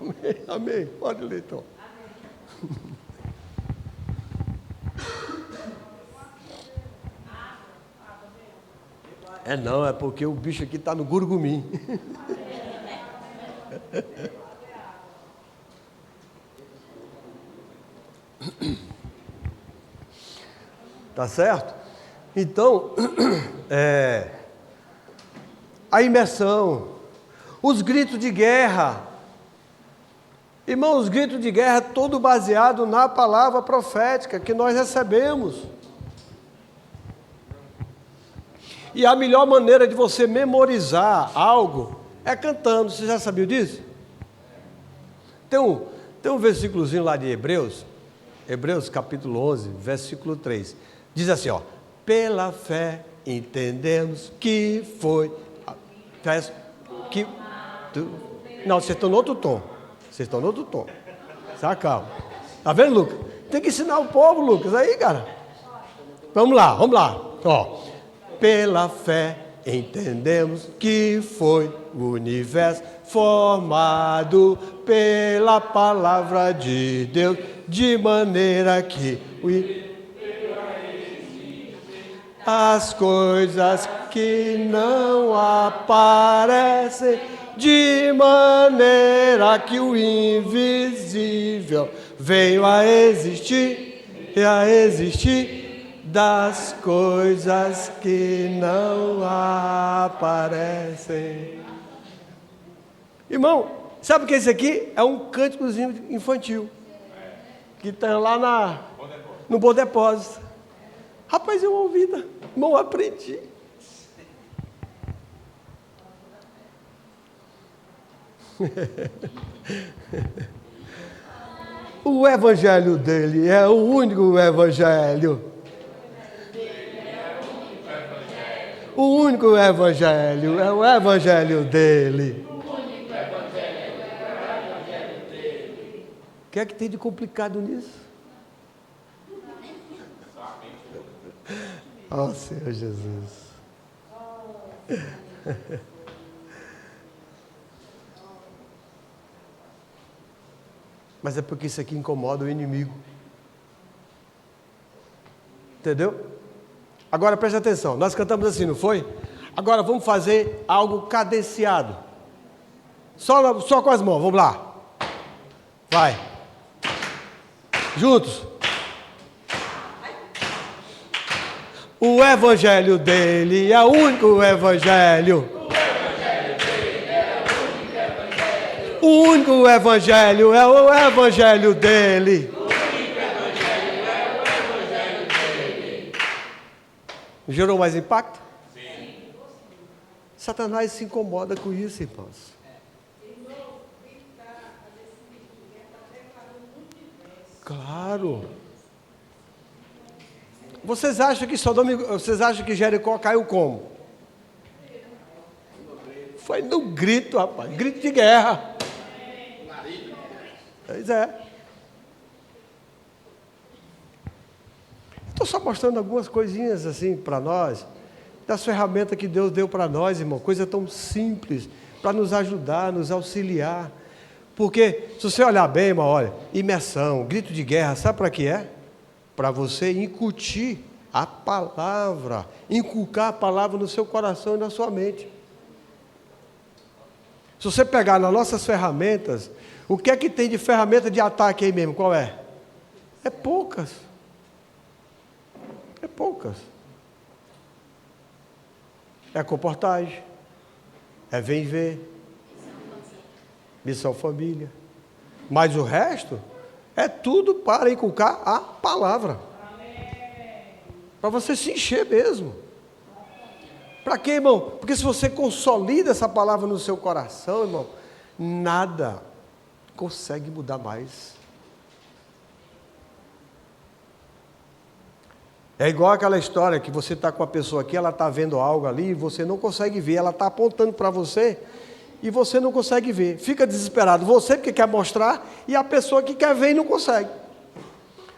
Amém, amém. Pode ler então. Não, é porque o bicho aqui está no gurgumim. Tá certo? Então, a imersão, os gritos de guerra. Irmãos, os gritos de guerra todo baseado na palavra profética que nós recebemos. E a melhor maneira de você memorizar algo é cantando. Você já sabia disso? Tem um versículozinho lá de Hebreus capítulo 11, versículo 3. Diz assim, ó. Pela fé entendemos que foi... Não, vocês estão no outro tom. Vocês estão no outro tom. Tá, calma. Tá vendo, Lucas? Tem que ensinar o povo, Lucas, aí, cara. Vamos lá. Ó. Pela fé entendemos que foi o universo formado pela palavra de Deus, de maneira que as coisas que não aparecem, de maneira que o invisível veio a existir e a existir das coisas que não aparecem. Irmão, sabe o que é isso aqui? É um cânticozinho infantil que está lá no Bom Depósito. Rapaz, eu ouvi, irmão, eu aprendi. O evangelho dele é o único evangelho. O único evangelho é o evangelho dele. que é que tem de complicado nisso? Ó Senhor Jesus. Mas é porque isso aqui incomoda o inimigo. Entendeu? Agora preste atenção, nós cantamos assim, não foi? Agora vamos fazer algo cadenciado. Só com as mãos, vamos lá. Vai. Juntos. O evangelho dele é o único evangelho. O único evangelho é o evangelho dele. Gerou mais impacto? Sim. Satanás se incomoda com isso, irmãos. Claro. Vocês acham que Jericó caiu como? Foi no grito, rapaz. Grito de guerra. Pois é. Estou só mostrando algumas coisinhas assim para nós, das ferramentas que Deus deu para nós, irmão. Coisa tão simples, para nos ajudar, nos auxiliar. Porque, se você olhar bem, irmão, olha, imersão, grito de guerra, sabe para que é? Para você incutir a palavra, inculcar a palavra no seu coração e na sua mente. Se você pegar nas nossas ferramentas, o que é que tem de ferramenta de ataque aí mesmo? Qual é? É poucas. É poucas. É a comportagem. É vem ver. Missão família. Mas o resto é tudo para inculcar a palavra. Para você se encher mesmo. Para quê, irmão? Porque se você consolida essa palavra no seu coração, irmão, nada consegue mudar mais. É igual aquela história que você está com a pessoa aqui, ela está vendo algo ali e você não consegue ver, ela está apontando para você e você não consegue ver. Fica desesperado, você porque quer mostrar e a pessoa que quer ver e não consegue.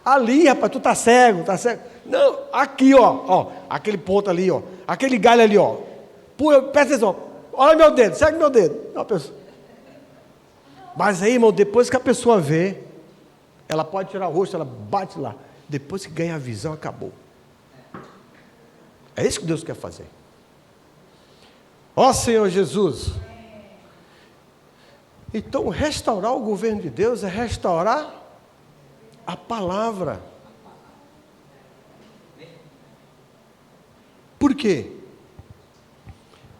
Ali, rapaz, tu está cego, está cego. Não, aqui, ó, aquele ponto ali, ó, aquele galho ali, ó. Presta atenção, olha meu dedo, segue meu dedo. Não, pessoa. Mas aí, irmão, depois que a pessoa vê, ela pode tirar o rosto, ela bate lá. Depois que ganha a visão, acabou. É isso que Deus quer fazer. Ó Senhor Jesus. Então, restaurar o governo de Deus é restaurar a palavra. Por quê?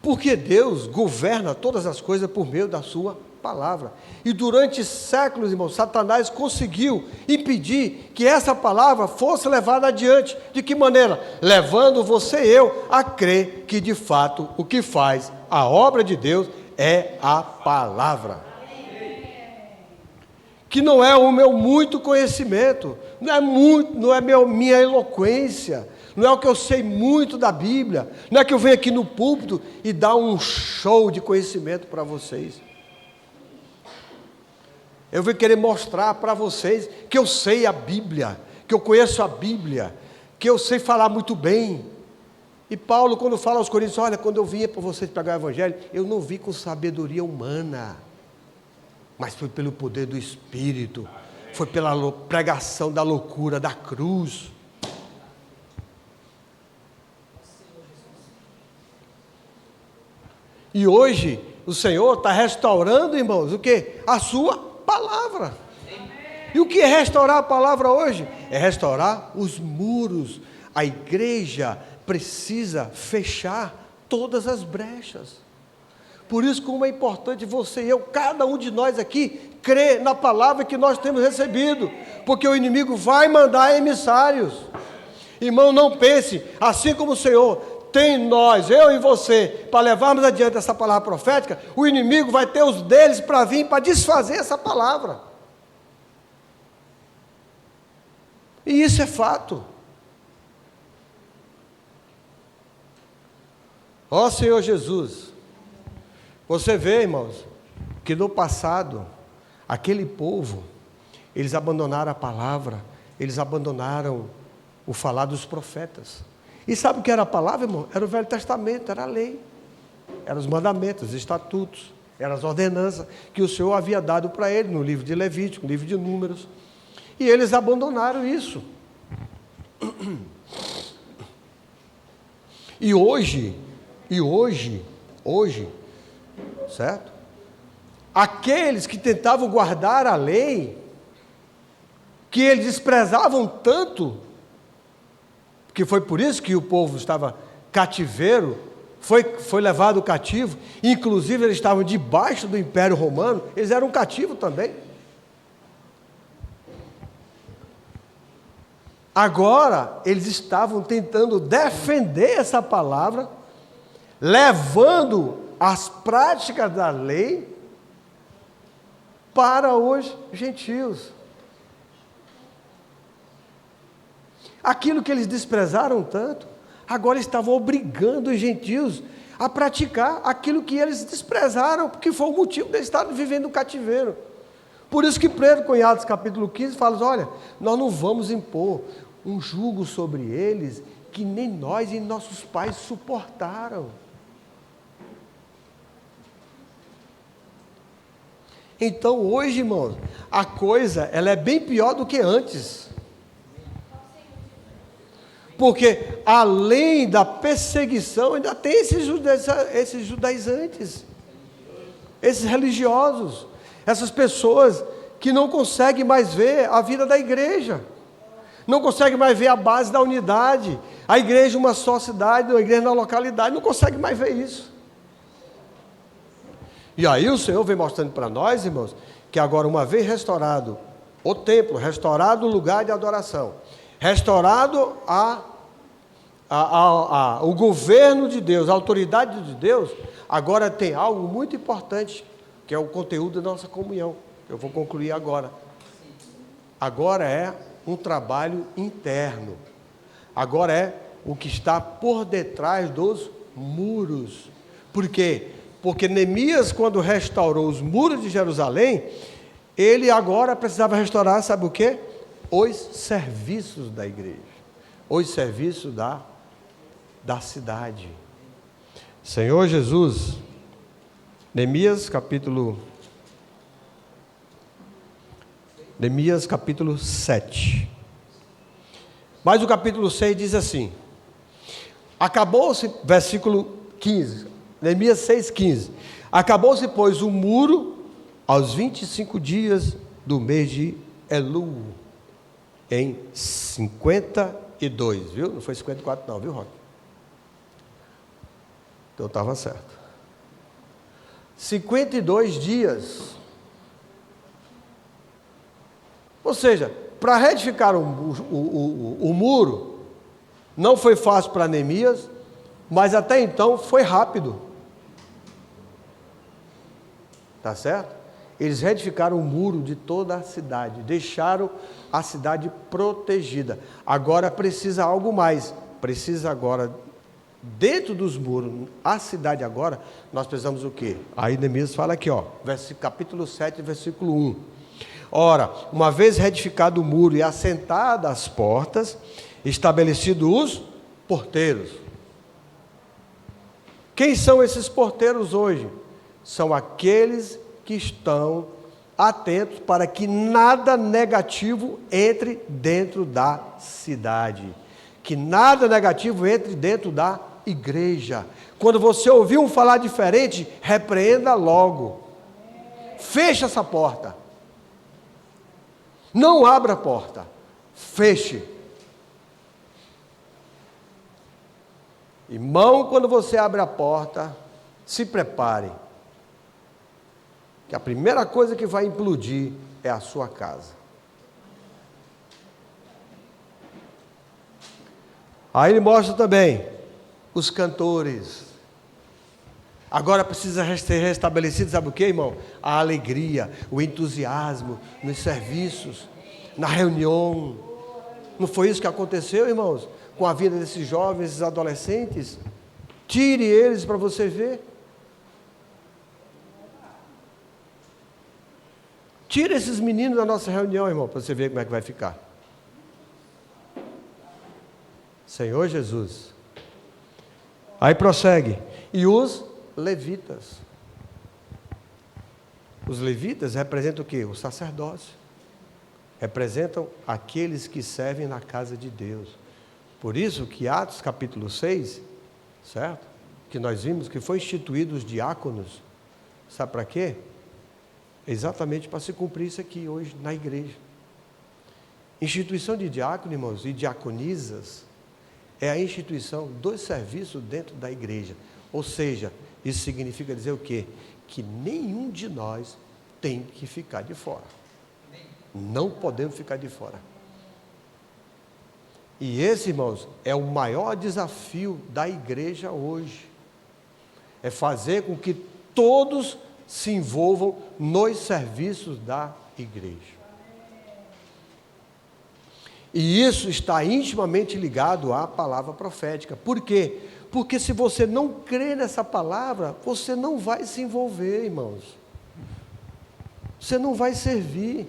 Porque Deus governa todas as coisas por meio da sua palavra. E durante séculos, irmãos, Satanás conseguiu impedir que essa palavra fosse levada adiante. De que maneira? Levando você e eu a crer que de fato o que faz a obra de Deus é a palavra. Que não é o meu muito conhecimento, não é minha eloquência, não é o que eu sei muito da Bíblia, não é que eu venho aqui no púlpito e dar um show de conhecimento para vocês. Eu vou querer mostrar para vocês que eu sei a Bíblia, que eu conheço a Bíblia, que eu sei falar muito bem. E Paulo, quando fala aos Coríntios, olha, quando eu vinha para vocês pregar o Evangelho, eu não vi com sabedoria humana, mas foi pelo poder do Espírito, foi pela pregação da loucura da cruz. E hoje, o Senhor está restaurando, irmãos, o quê? A sua palavra. E o que é restaurar a palavra hoje? É restaurar os muros. A igreja precisa fechar todas as brechas. Por isso como é importante você e eu, cada um de nós aqui, crer na palavra que nós temos recebido, porque o inimigo vai mandar emissários. Irmão, não pense, assim como o Senhor tem nós, eu e você, para levarmos adiante essa palavra profética, o inimigo vai ter os deles para vir, para desfazer essa palavra. E isso é fato. Ó Senhor Jesus, você vê, irmãos, que no passado, aquele povo, Eles abandonaram a palavra, eles abandonaram o falar dos profetas. E sabe o que era a palavra, irmão? Era o Velho Testamento, era a lei, eram os mandamentos, os estatutos, eram as ordenanças que o Senhor havia dado para ele no livro de Levítico, no livro de Números. E eles abandonaram isso. E hoje, certo? Aqueles que tentavam guardar a lei, que eles desprezavam tanto, que foi por isso que o povo estava cativeiro, foi levado cativo, inclusive eles estavam debaixo do Império Romano, eles eram cativos também. Agora, eles estavam tentando defender essa palavra, levando as práticas da lei para os gentios. Aquilo que eles desprezaram tanto, agora estavam obrigando os gentios a praticar aquilo que eles desprezaram, porque foi o motivo deles estarem vivendo no cativeiro. Por isso que Pedro, em Atos capítulo 15, fala, olha, nós não vamos impor um jugo sobre eles que nem nós e nossos pais suportaram. Então hoje, irmãos, a coisa ela é bem pior do que antes. Porque além da perseguição, ainda tem esses judaizantes, esses religiosos, essas pessoas que não conseguem mais ver a vida da igreja, não conseguem mais ver a base da unidade, a igreja uma só cidade, a igreja na localidade, não consegue mais ver isso. E aí o Senhor vem mostrando para nós, irmãos, que agora uma vez restaurado o templo, restaurado o lugar de adoração, restaurado o governo de Deus, a autoridade de Deus, agora tem algo muito importante, que é o conteúdo da nossa comunhão. Eu vou concluir agora. Agora é um trabalho interno. Agora é o que está por detrás dos muros. Por quê? Porque Neemias, quando restaurou os muros de Jerusalém, ele agora precisava restaurar, sabe o quê? Os serviços da igreja, os serviços da cidade. Senhor Jesus, Neemias capítulo 7. Mas o capítulo 6 diz assim, acabou-se, versículo 15, Neemias 6,15, acabou-se, pois, o muro aos 25 dias do mês de Elul, em 52, viu? Não foi 54 não, viu, Roque? Então estava certo. 52 dias. Ou seja, para reedificar o muro, não foi fácil para Neemias, mas até então foi rápido. Tá certo? Eles reedificaram o muro de toda a cidade, deixaram a cidade protegida. Agora precisa algo mais, precisa agora, dentro dos muros, a cidade agora, nós precisamos o quê? Aí Neemias fala aqui, ó, capítulo 7, versículo 1. Ora, uma vez reedificado o muro e assentadas as portas, estabelecidos os porteiros. Quem são esses porteiros hoje? São aqueles que estão atentos para que nada negativo entre dentro da cidade. Que nada negativo entre dentro da igreja. Quando você ouvir um falar diferente, repreenda logo. Feche essa porta. Não abra a porta. Feche. Irmão, quando você abre a porta, se prepare. Que a primeira coisa que vai implodir é a sua casa. Aí ele mostra também os cantores. Agora precisa ser restabelecido, sabe o que, irmão? A alegria, o entusiasmo nos serviços, na reunião. Não foi isso que aconteceu, irmãos? Com a vida desses jovens, esses adolescentes? Tire eles para você ver. Tira esses meninos da nossa reunião, irmão, para você ver como é que vai ficar. Senhor Jesus. Aí prossegue. E os levitas. Os levitas representam o quê? O sacerdócio. Representam aqueles que servem na casa de Deus. Por isso que Atos capítulo 6, certo? Que nós vimos que foi instituído os diáconos. Sabe para quê? Exatamente para se cumprir isso aqui hoje na igreja. Instituição de diácono, irmãos, e diaconisas é a instituição dos serviços dentro da igreja. Ou seja, isso significa dizer o quê? Que nenhum de nós tem que ficar de fora. Não podemos ficar de fora. E esse, irmãos, é o maior desafio da igreja hoje. É fazer com que todos se envolvam nos serviços da igreja. E isso está intimamente ligado à palavra profética. Por quê? Porque se você não crê nessa palavra, você não vai se envolver, irmãos. Você não vai servir.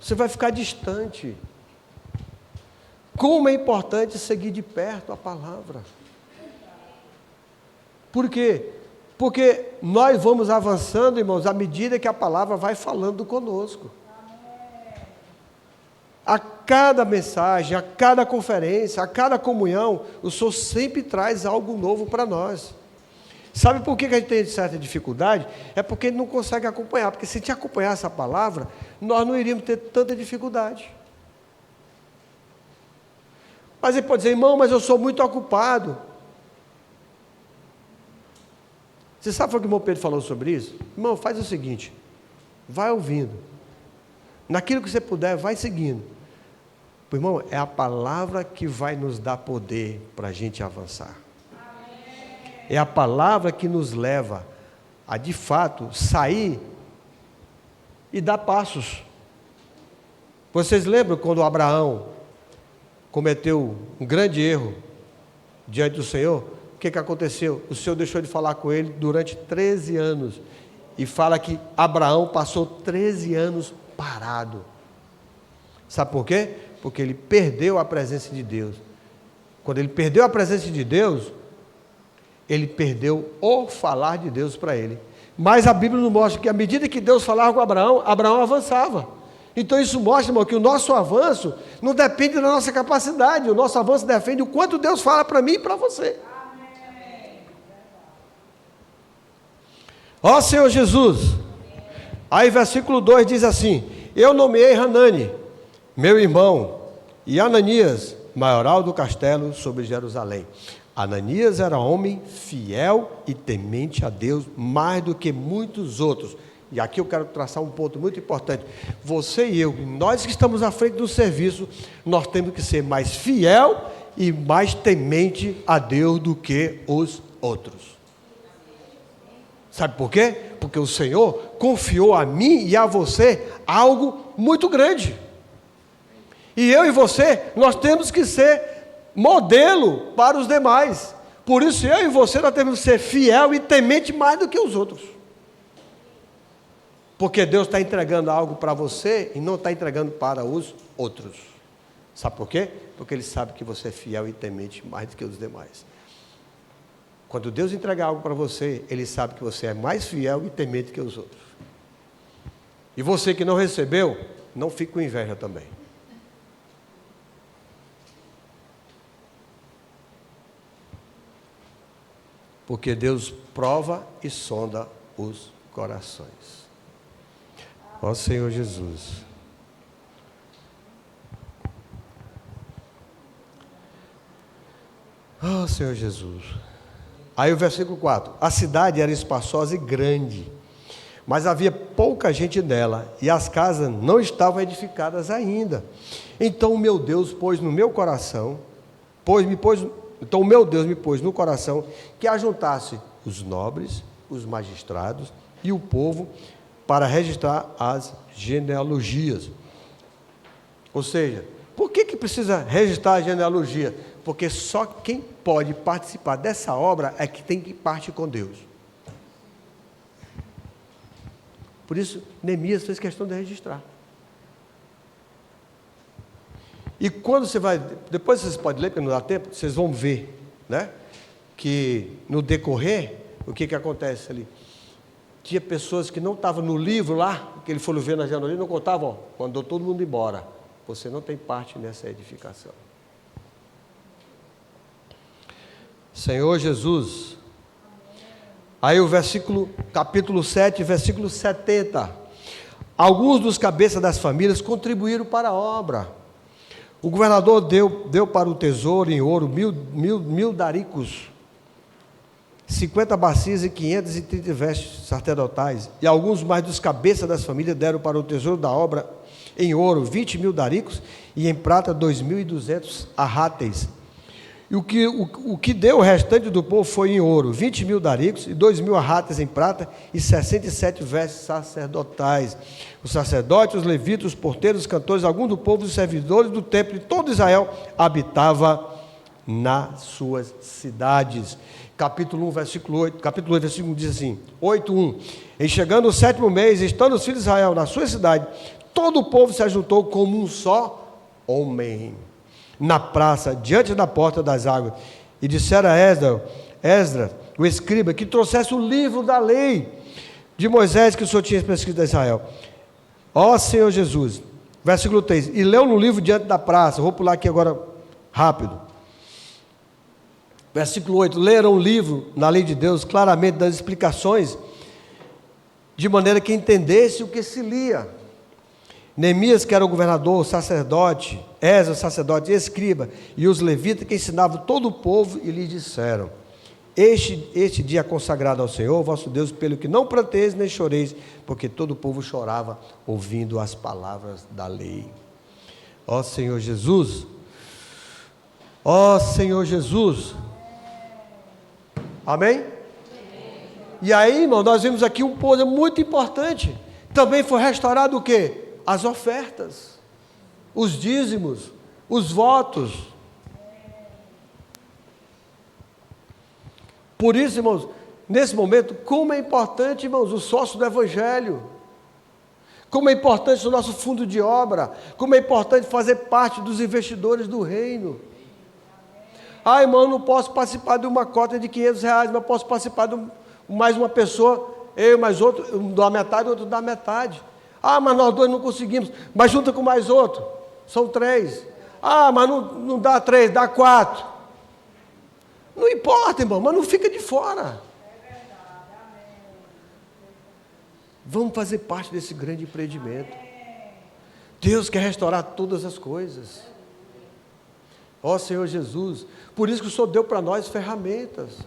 Você vai ficar distante. Como é importante seguir de perto a palavra. Por quê? Porque nós vamos avançando, irmãos, à medida que a palavra vai falando conosco. A cada mensagem, a cada conferência, a cada comunhão, o Senhor sempre traz algo novo para nós. Sabe por que a gente tem certa dificuldade? É porque ele não consegue acompanhar. Porque se a gente acompanhasse a palavra, nós não iríamos ter tanta dificuldade. Mas ele pode dizer, irmão, mas eu sou muito ocupado. Você sabe o que o irmão Pedro falou sobre isso? Irmão, faz o seguinte, vai ouvindo. Naquilo que você puder, vai seguindo. Irmão, é a palavra que vai nos dar poder para a gente avançar. É a palavra que nos leva a, de fato, sair e dar passos. Vocês lembram quando Abraão cometeu um grande erro diante do Senhor? O que aconteceu? O Senhor deixou de falar com ele durante 13 anos. E fala que Abraão passou 13 anos parado. Sabe por quê? Porque ele perdeu a presença de Deus. Quando ele perdeu a presença de Deus, ele perdeu o falar de Deus para ele. Mas a Bíblia nos mostra que à medida que Deus falava com Abraão, Abraão avançava. Então isso mostra, irmão, que o nosso avanço não depende da nossa capacidade. O nosso avanço depende do quanto Deus fala para mim e para você. Ó Senhor Jesus. Aí versículo 2 diz assim: eu nomeei Hanani, meu irmão, e Ananias, maioral do castelo sobre Jerusalém. Ananias era homem fiel e temente a Deus, mais do que muitos outros. E aqui eu quero traçar um ponto muito importante. Você e eu, nós que estamos à frente do serviço, nós temos que ser mais fiel e mais temente a Deus do que os outros. Sabe por quê? Porque o Senhor confiou a mim e a você algo muito grande. E eu e você, nós temos que ser modelo para os demais. Por isso eu e você, nós temos que ser fiel e temente mais do que os outros. Porque Deus está entregando algo para você e não está entregando para os outros. Sabe por quê? Porque Ele sabe que você é fiel e temente mais do que os demais. Quando Deus entregar algo para você, Ele sabe que você é mais fiel e temente que os outros. E você que não recebeu, não fique com inveja também. Porque Deus prova e sonda os corações. Ó Senhor Jesus. Ó Senhor Jesus. Aí o versículo 4. A cidade era espaçosa e grande, mas havia pouca gente nela, e as casas não estavam edificadas ainda. Então o meu Deus pôs no meu coração, Então o meu Deus me pôs no coração que ajuntasse os nobres, os magistrados e o povo para registrar as genealogias. Ou seja, por que precisa registrar a genealogia? Porque só quem pode participar dessa obra é que tem que partir com Deus. Por isso, Neemias fez questão de registrar. E quando você vai, depois vocês podem ler, porque não dá tempo, vocês vão ver, né? Que no decorrer, o que acontece ali? Tinha pessoas que não estavam no livro lá, que ele foi ver na janela, não contavam, ó, mandou todo mundo embora. Você não tem parte nessa edificação. Senhor Jesus. Aí o capítulo 7, versículo 70. Alguns dos cabeças das famílias contribuíram para a obra. O governador deu para o tesouro em ouro mil daricos, 50 bacias e 530 vestes sacerdotais. E alguns mais dos cabeças das famílias deram para o tesouro da obra em ouro 20.000 daricos e em prata 2.200 arráteis. E o que deu o restante do povo foi em ouro 20.000 daricos e 2.000 arráteis em prata e 67 vestes sacerdotais. Os sacerdotes, os levitas, os porteiros, os cantores, alguns do povo, os servidores do templo e todo Israel habitava nas suas cidades. Capítulo 1, versículo 8, capítulo 8, versículo 1 diz assim, 8:1. Em chegando o 7º mês, estando os filhos de Israel na sua cidade, todo o povo se ajuntou como um só homem na praça, diante da porta das águas, e disseram a Esdras, o escriba, que trouxesse o livro da lei de Moisés que o Senhor tinha prescrito a Israel. Ó Senhor Jesus, versículo 3, e leu no livro diante da praça, vou pular aqui agora rápido. Versículo 8, leram o livro na lei de Deus, claramente dando explicações, de maneira que entendesse o que se lia. Neemias, que era o governador, o sacerdote, Esdras, o sacerdote e escriba, e os levitas que ensinavam todo o povo, e lhes disseram, este dia é consagrado ao Senhor, vosso Deus, pelo que não pranteis nem choreis, porque todo o povo chorava, ouvindo as palavras da lei. Ó Senhor Jesus, ó Senhor Jesus, amém? E aí, irmão, nós vimos aqui um ponto muito importante, também foi restaurado o quê? As ofertas, os dízimos, os votos. Por isso, irmãos, nesse momento, como é importante, irmãos, o sócio do Evangelho, como é importante o nosso fundo de obra, como é importante fazer parte dos investidores do reino. Ah, irmão, não posso participar de uma cota de R$500, mas posso participar de mais uma pessoa, eu mais outro, um dá metade, outro dá metade. Ah, mas nós dois não conseguimos, mas junta com mais outro, são 3. Ah, mas não dá 3, dá 4. Não importa, irmão, mas não fica de fora. Vamos fazer parte desse grande empreendimento. Deus quer restaurar todas as coisas. Ó Senhor Jesus, por isso que o Senhor deu para nós ferramentas.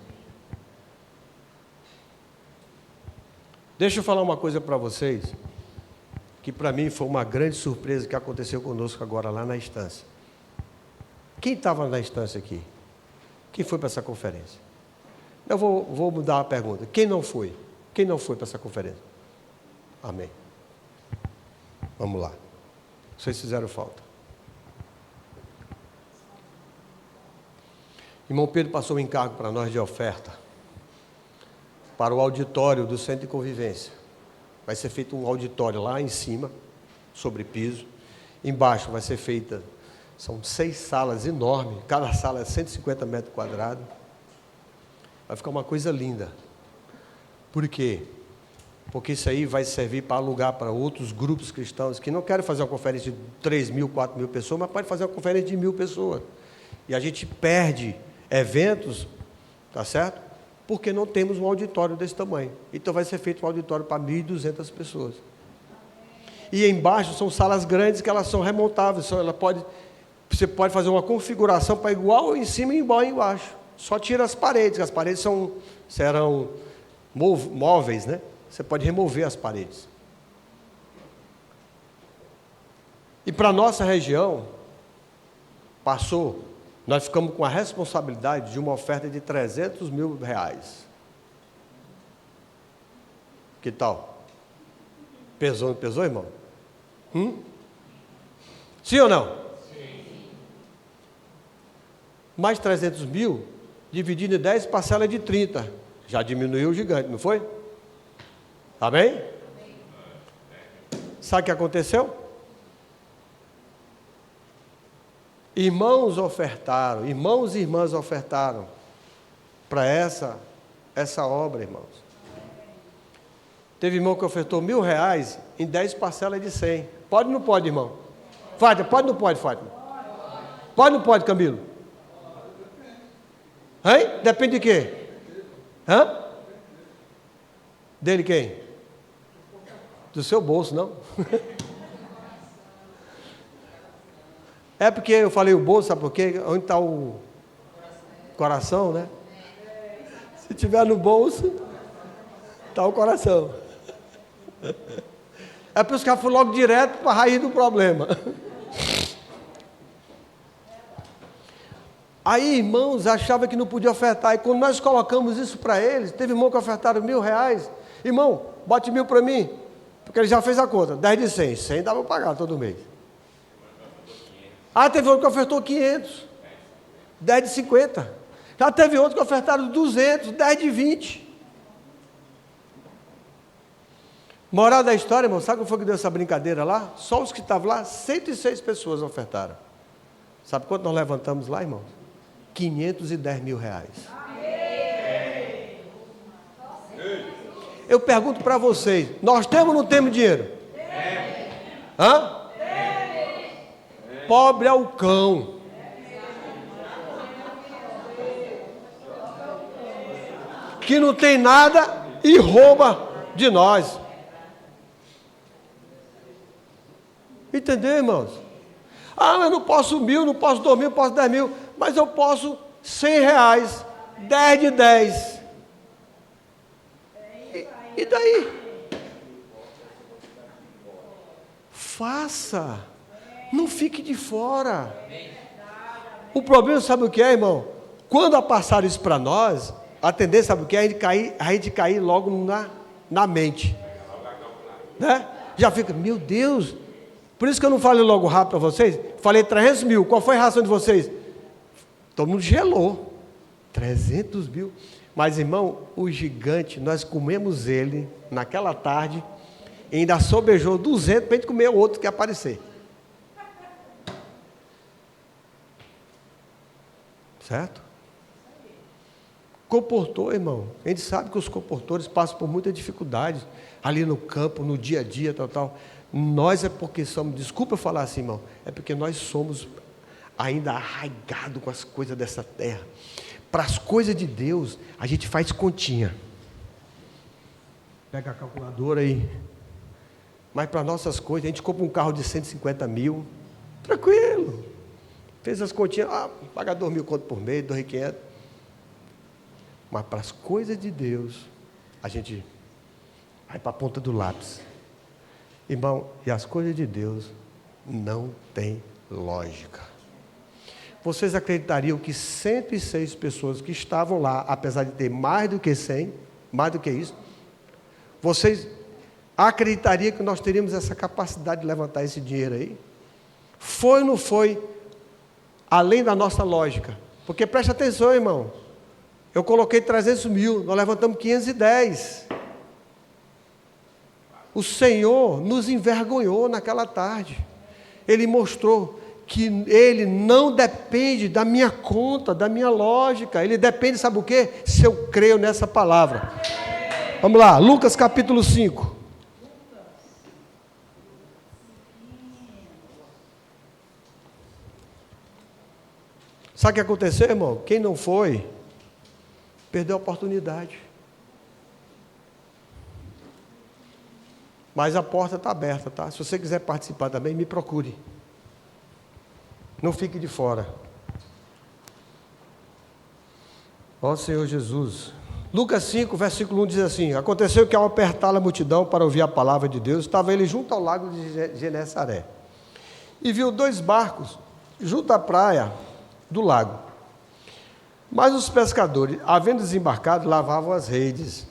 Deixa eu falar uma coisa para vocês, que para mim foi uma grande surpresa que aconteceu conosco agora lá na instância. Quem estava na instância aqui? Quem foi para essa conferência? Eu vou mudar a pergunta. Quem não foi? Quem não foi para essa conferência? Amém. Vamos lá. Vocês fizeram falta. Irmão Pedro passou um encargo para nós de oferta para o auditório do Centro de Convivência. Vai ser feito um auditório lá em cima, sobre piso. Embaixo vai ser feita, são 6 salas enormes, cada sala é 150 metros quadrados. Vai ficar uma coisa linda. Por quê? Porque isso aí vai servir para alugar para outros grupos cristãos que não querem fazer uma conferência de 3.000, 4.000 pessoas, mas pode fazer uma conferência de 1.000 pessoas. E a gente perde eventos, tá certo? Porque não temos um auditório desse tamanho. Então vai ser feito um auditório para 1.200 pessoas. E embaixo são salas grandes que elas são remontáveis. Você pode fazer uma configuração para igual em cima e igual embaixo. Só tira as paredes serão móveis, né? Você pode remover as paredes. E para a nossa região, nós ficamos com a responsabilidade de uma oferta de R$300 mil. Que tal? Pesou, não pesou, irmão? Sim ou não? Sim. Mais 300 mil, dividido em 10, parcela de 30. Já diminuiu o gigante, não foi? Amém? Sabe o que aconteceu? Irmãos ofertaram, irmãos e irmãs ofertaram para essa obra, irmãos. Teve irmão que ofertou R$1.000 em 10 parcelas de 100. Pode ou não pode, irmão? Fátima, pode ou não pode, Fátima? Pode ou não pode, Camilo? Hein? Depende de quê? Hã? Dele quem? Do seu bolso, não? É porque eu falei o bolso, sabe por quê? Onde está o coração, né? Se tiver no bolso, está o coração. É por isso que eu fui logo direto para a raiz do problema. Aí, irmãos, achava que não podia ofertar. E quando nós colocamos isso para eles, teve irmão que ofertaram R$1.000. Irmão, bote 1.000 para mim. Porque ele já fez a conta. 10 de 100. 100 dá para pagar todo mês. Ah, teve outro que ofertou 500. 10 de 50. Já teve outro que ofertaram 200. 10 de 20. Moral da história, irmão, sabe como foi que deu essa brincadeira lá? Só os que estavam lá, 106 pessoas ofertaram. Sabe quanto nós levantamos lá, irmãos? R$510 mil. Eu pergunto para vocês, nós temos ou não temos dinheiro? Hã? Pobre é o cão. Que não tem nada e rouba de nós. Entendeu, irmãos? Ah, mas não posso 1.000, não posso 2.000, não posso 10 mil, mas eu posso R$100, 10 de 10. E daí? Faça. Não fique de fora. O problema, sabe o que é, irmão? Quando passar isso para nós, a tendência, sabe o que é? A gente cair logo na mente. Né? Já fica, meu Deus. Por isso que eu não falei logo rápido para vocês. Falei 300 mil. Qual foi a reação de vocês? Todo mundo gelou. 300 mil. Mas, irmão, o gigante, nós comemos ele naquela tarde e ainda sobejou 200 para a gente comer o outro que ia aparecer. Certo? Comportou, irmão. A gente sabe que os comportores passam por muita dificuldade ali no campo, no dia a dia, tal. Nós é porque somos, desculpa eu falar assim, irmão, é porque nós somos ainda arraigados com as coisas dessa terra. Para as coisas de Deus, a gente faz continha. Pega a calculadora aí. Mas para nossas coisas, a gente compra um carro de 150 mil, tranquilo. Fez as continhas, paga 2.000 conto por mês, 2.500. Mas para as coisas de Deus, a gente vai para a ponta do lápis. Irmão, e as coisas de Deus não tem lógica. Vocês acreditariam que 106 pessoas que estavam lá, apesar de ter mais do que 100, mais do que isso, vocês acreditariam que nós teríamos essa capacidade de levantar esse dinheiro aí? Foi ou não foi além da nossa lógica? Porque preste atenção, irmão. Eu coloquei 300 mil, nós levantamos 510. O Senhor nos envergonhou naquela tarde. Ele mostrou que Ele não depende da minha conta, da minha lógica. Ele depende, sabe o quê? Se eu creio nessa palavra. Vamos lá, Lucas capítulo 5. Sabe o que aconteceu, irmão? Quem não foi, perdeu a oportunidade. Mas a porta está aberta, tá? Se você quiser participar também, me procure. Não fique de fora. Ó Senhor Jesus. Lucas 5, versículo 1 diz assim: aconteceu que ao apertar a multidão para ouvir a palavra de Deus, estava ele junto ao lago de Genesaré. E viu 2 barcos junto à praia do lago. Mas os pescadores, havendo desembarcado, lavavam as redes.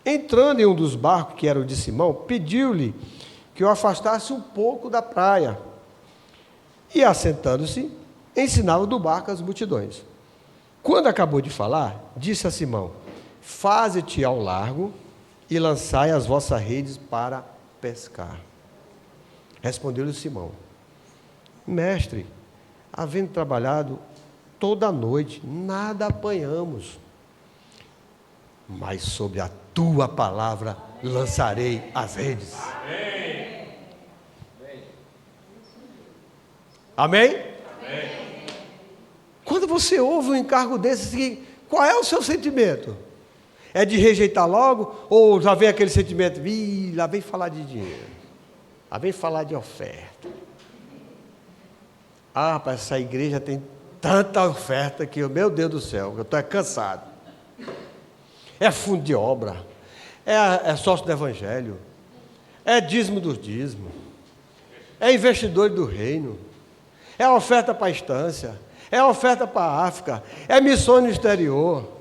Entrando em um dos barcos, que era o de Simão, pediu-lhe que o afastasse um pouco da praia. E, assentando-se, ensinava do barco as multidões. Quando acabou de falar, disse a Simão: faze-te ao largo e lançai as vossas redes para pescar. Respondeu-lhe Simão: Mestre, havendo trabalhado toda a noite, nada apanhamos, mas sobre a tua palavra lançarei as redes. Amém? Amém? Quando você ouve um encargo desse, qual é o seu sentimento? É de rejeitar logo? Ou já vem aquele sentimento, lá vem falar de dinheiro, lá vem falar de oferta. Ah, rapaz, essa igreja tem tanta oferta que, meu Deus do céu, eu estou cansado. É fundo de obra, é sócio do evangelho, é dízimo dos dízimos, é investidor do reino, é oferta para a estância, é oferta para a África, é missão no exterior,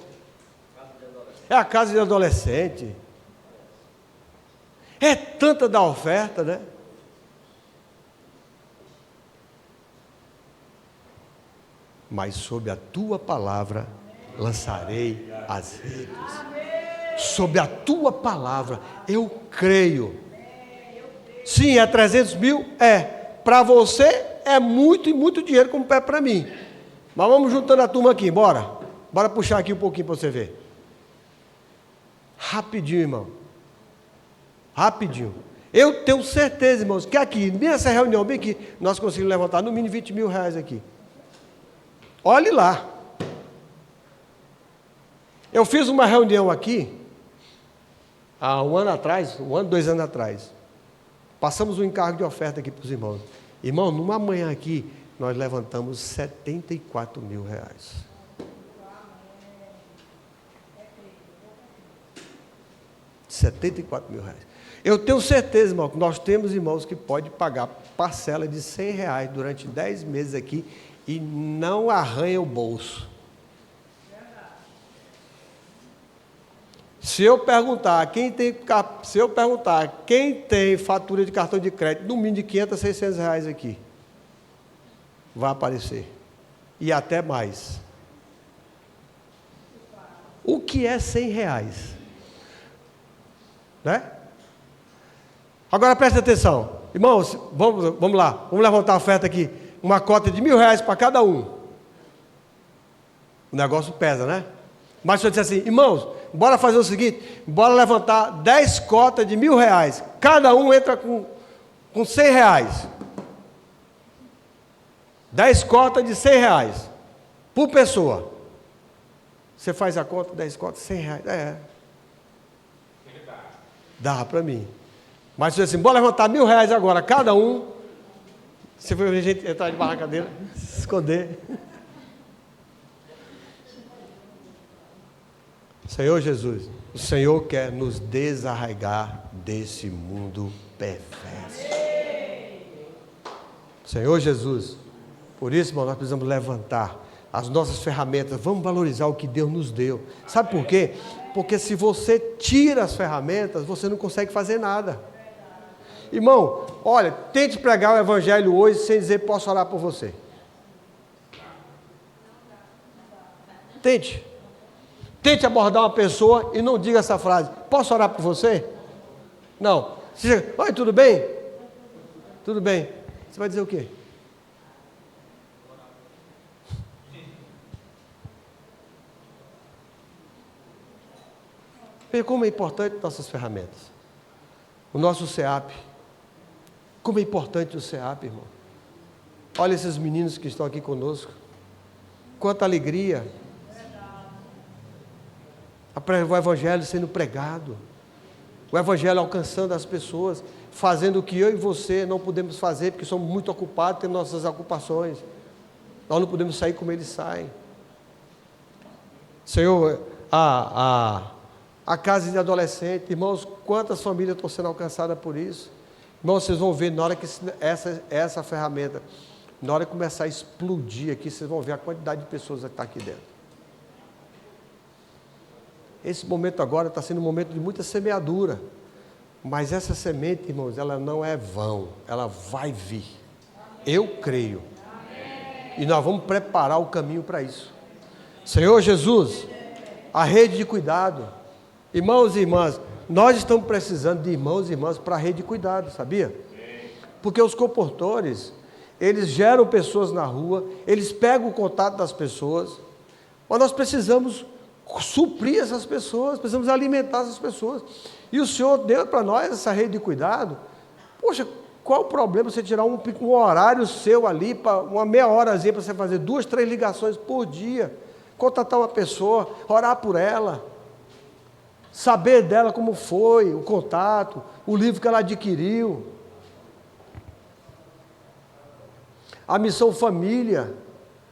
é a casa de adolescente. É tanta da oferta, né? Mas sob a tua palavra lançarei as redes. Sob a tua palavra, eu creio. Sim, é 300 mil? É. Para você é muito e muito dinheiro como é para mim. Mas vamos juntando a turma aqui, bora. Bora puxar aqui um pouquinho para você ver. Rapidinho, irmão. Rapidinho. Eu tenho certeza, irmãos, que aqui, nessa reunião bem aqui, nós conseguimos levantar no mínimo 20 mil reais aqui. Olhe lá. Eu fiz uma reunião aqui, há um ano atrás, 2 anos atrás. Passamos um encargo de oferta aqui para os irmãos. Irmão, numa manhã aqui, nós levantamos 74 mil reais. R$74 mil. Eu tenho certeza, irmão, que nós temos irmãos que podem pagar parcela de R$100 durante 10 meses aqui e não arranha o bolso. Se eu perguntar quem tem fatura de cartão de crédito, no mínimo de R$500 a R$600 aqui, vai aparecer. E até mais. O que é R$100? Né? Agora preste atenção. Irmãos, vamos lá. Vamos levantar a oferta aqui. Uma cota de R$1.000 para cada um. O negócio pesa, né? Mas se eu disser assim, irmãos, bora fazer o seguinte, bora levantar 10 cotas de R$1.000. Cada um entra com R$100. 10 cotas de R$100 por pessoa. Você faz a conta, 10 cotas, R$100. É. Dá para mim. Mas se eu assim, bora levantar R$1.000 agora, cada um. Você foi ver a gente entrar debaixo da cadeira, se esconder. Senhor Jesus, o Senhor quer nos desarraigar desse mundo perverso. Senhor Jesus, por isso, irmão, nós precisamos levantar as nossas ferramentas, vamos valorizar o que Deus nos deu. Sabe por quê? Porque se você tira as ferramentas, você não consegue fazer nada. Irmão, olha, tente pregar o evangelho hoje sem dizer posso orar por você. Tente abordar uma pessoa e não diga essa frase, posso orar por você? Não. Você chega, oi, tudo bem? Tudo bem. Você vai dizer o quê? Veja como é importante nossas ferramentas. O nosso CEAP. Como é importante o CEAP, irmão. Olha esses meninos que estão aqui conosco. Quanta alegria. O evangelho sendo pregado. O evangelho alcançando as pessoas. Fazendo o que eu e você não podemos fazer, porque somos muito ocupados, temos nossas ocupações. Nós não podemos sair como eles saem. Senhor, a casa de adolescente, irmãos, quantas famílias estão sendo alcançadas por isso? Irmãos, vocês vão ver, na hora que essa ferramenta, na hora que começar a explodir aqui, vocês vão ver a quantidade de pessoas que está aqui dentro. Esse momento agora está sendo um momento de muita semeadura, mas essa semente, irmãos, ela não é vão, ela vai vir. Eu creio. E nós vamos preparar o caminho para isso. Senhor Jesus, a rede de cuidado, irmãos e irmãs, nós estamos precisando de irmãos e irmãs para a rede de cuidado, sabia? Porque os comportores, eles geram pessoas na rua, eles pegam o contato das pessoas, mas nós precisamos suprir essas pessoas, precisamos alimentar essas pessoas. E o Senhor deu para nós essa rede de cuidado. Poxa, qual o problema você tirar um horário seu ali, para uma meia horazinha para você fazer 2, 3 ligações por dia, contatar uma pessoa, orar por ela, saber dela como foi, o contato, o livro que ela adquiriu. A missão família,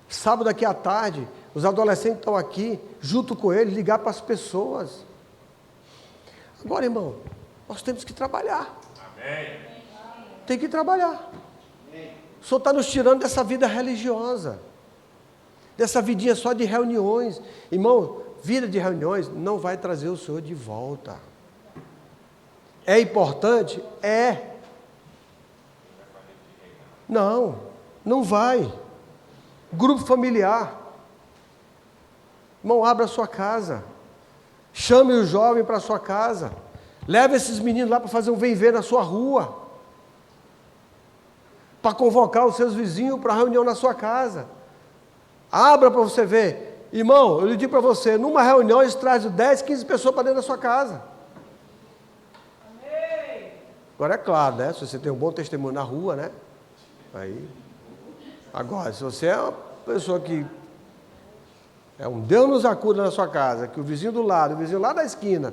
sábado aqui à tarde, os adolescentes estão aqui, junto com eles, ligar para as pessoas. Agora, irmão, nós temos que trabalhar. Amém. Tem que trabalhar. O Senhor está nos tirando dessa vida religiosa, dessa vidinha só de reuniões. Irmão, vida de reuniões não vai trazer o Senhor de volta. É importante? É. Não vai. Grupo familiar. Irmão, abra a sua casa. Chame o jovem para a sua casa. Leve esses meninos lá para fazer um vem-ver na sua rua. Para convocar os seus vizinhos para a reunião na sua casa. Abra para você ver. Irmão, eu lhe digo para você, numa reunião eles trazem 10, 15 pessoas para dentro da sua casa. Amém. Agora é claro, né? Se você tem um bom testemunho na rua, né? Aí. Agora, se você é uma pessoa que é um Deus nos acuda na sua casa, que o vizinho do lado, o vizinho lá da esquina,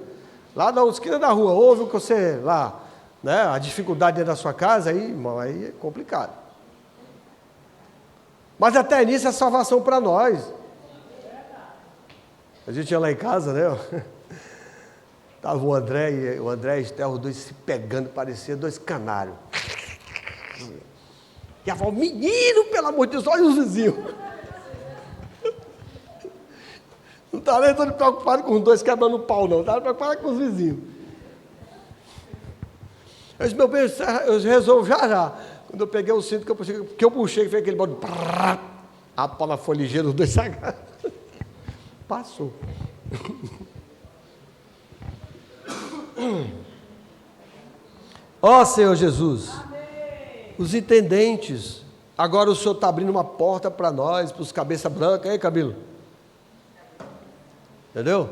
lá da esquina da rua, ouve o que você lá, né? A dificuldade dentro da sua casa, aí, irmão, aí é complicado. Mas até nisso é salvação para nós. A gente ia lá em casa, né? Estava o André e a Esther, os dois se pegando, parecia 2 canários. E a avó, menino, pelo amor de Deus, olha os vizinhos. Não estava nem todo preocupado com os 2 quebrando o pau, não. Estava preocupado com os vizinhos. Eu disse, meu bem, eu resolvo já. Quando eu peguei o cinto que eu puxei, que fez aquele bode. A pala foi ligeira, os 2 sagrados. Passou. Ó Senhor Jesus. Os intendentes. Agora o Senhor está abrindo uma porta para nós, para os cabeça branca. Aí, Camilo? Entendeu?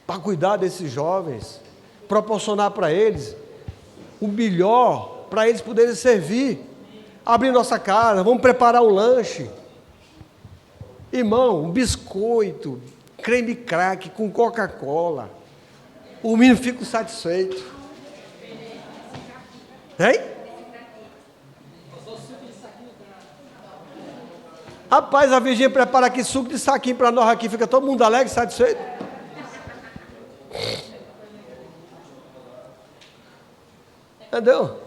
Para cuidar desses jovens, proporcionar para eles o melhor, para eles poderem servir, abrir nossa casa, vamos preparar um lanche. Irmão, um biscoito, creme crack com Coca-Cola, o menino fica satisfeito. Hein? Rapaz, a Virgínia prepara aqui suco de saquinho para nós aqui, fica todo mundo alegre, satisfeito. Entendeu?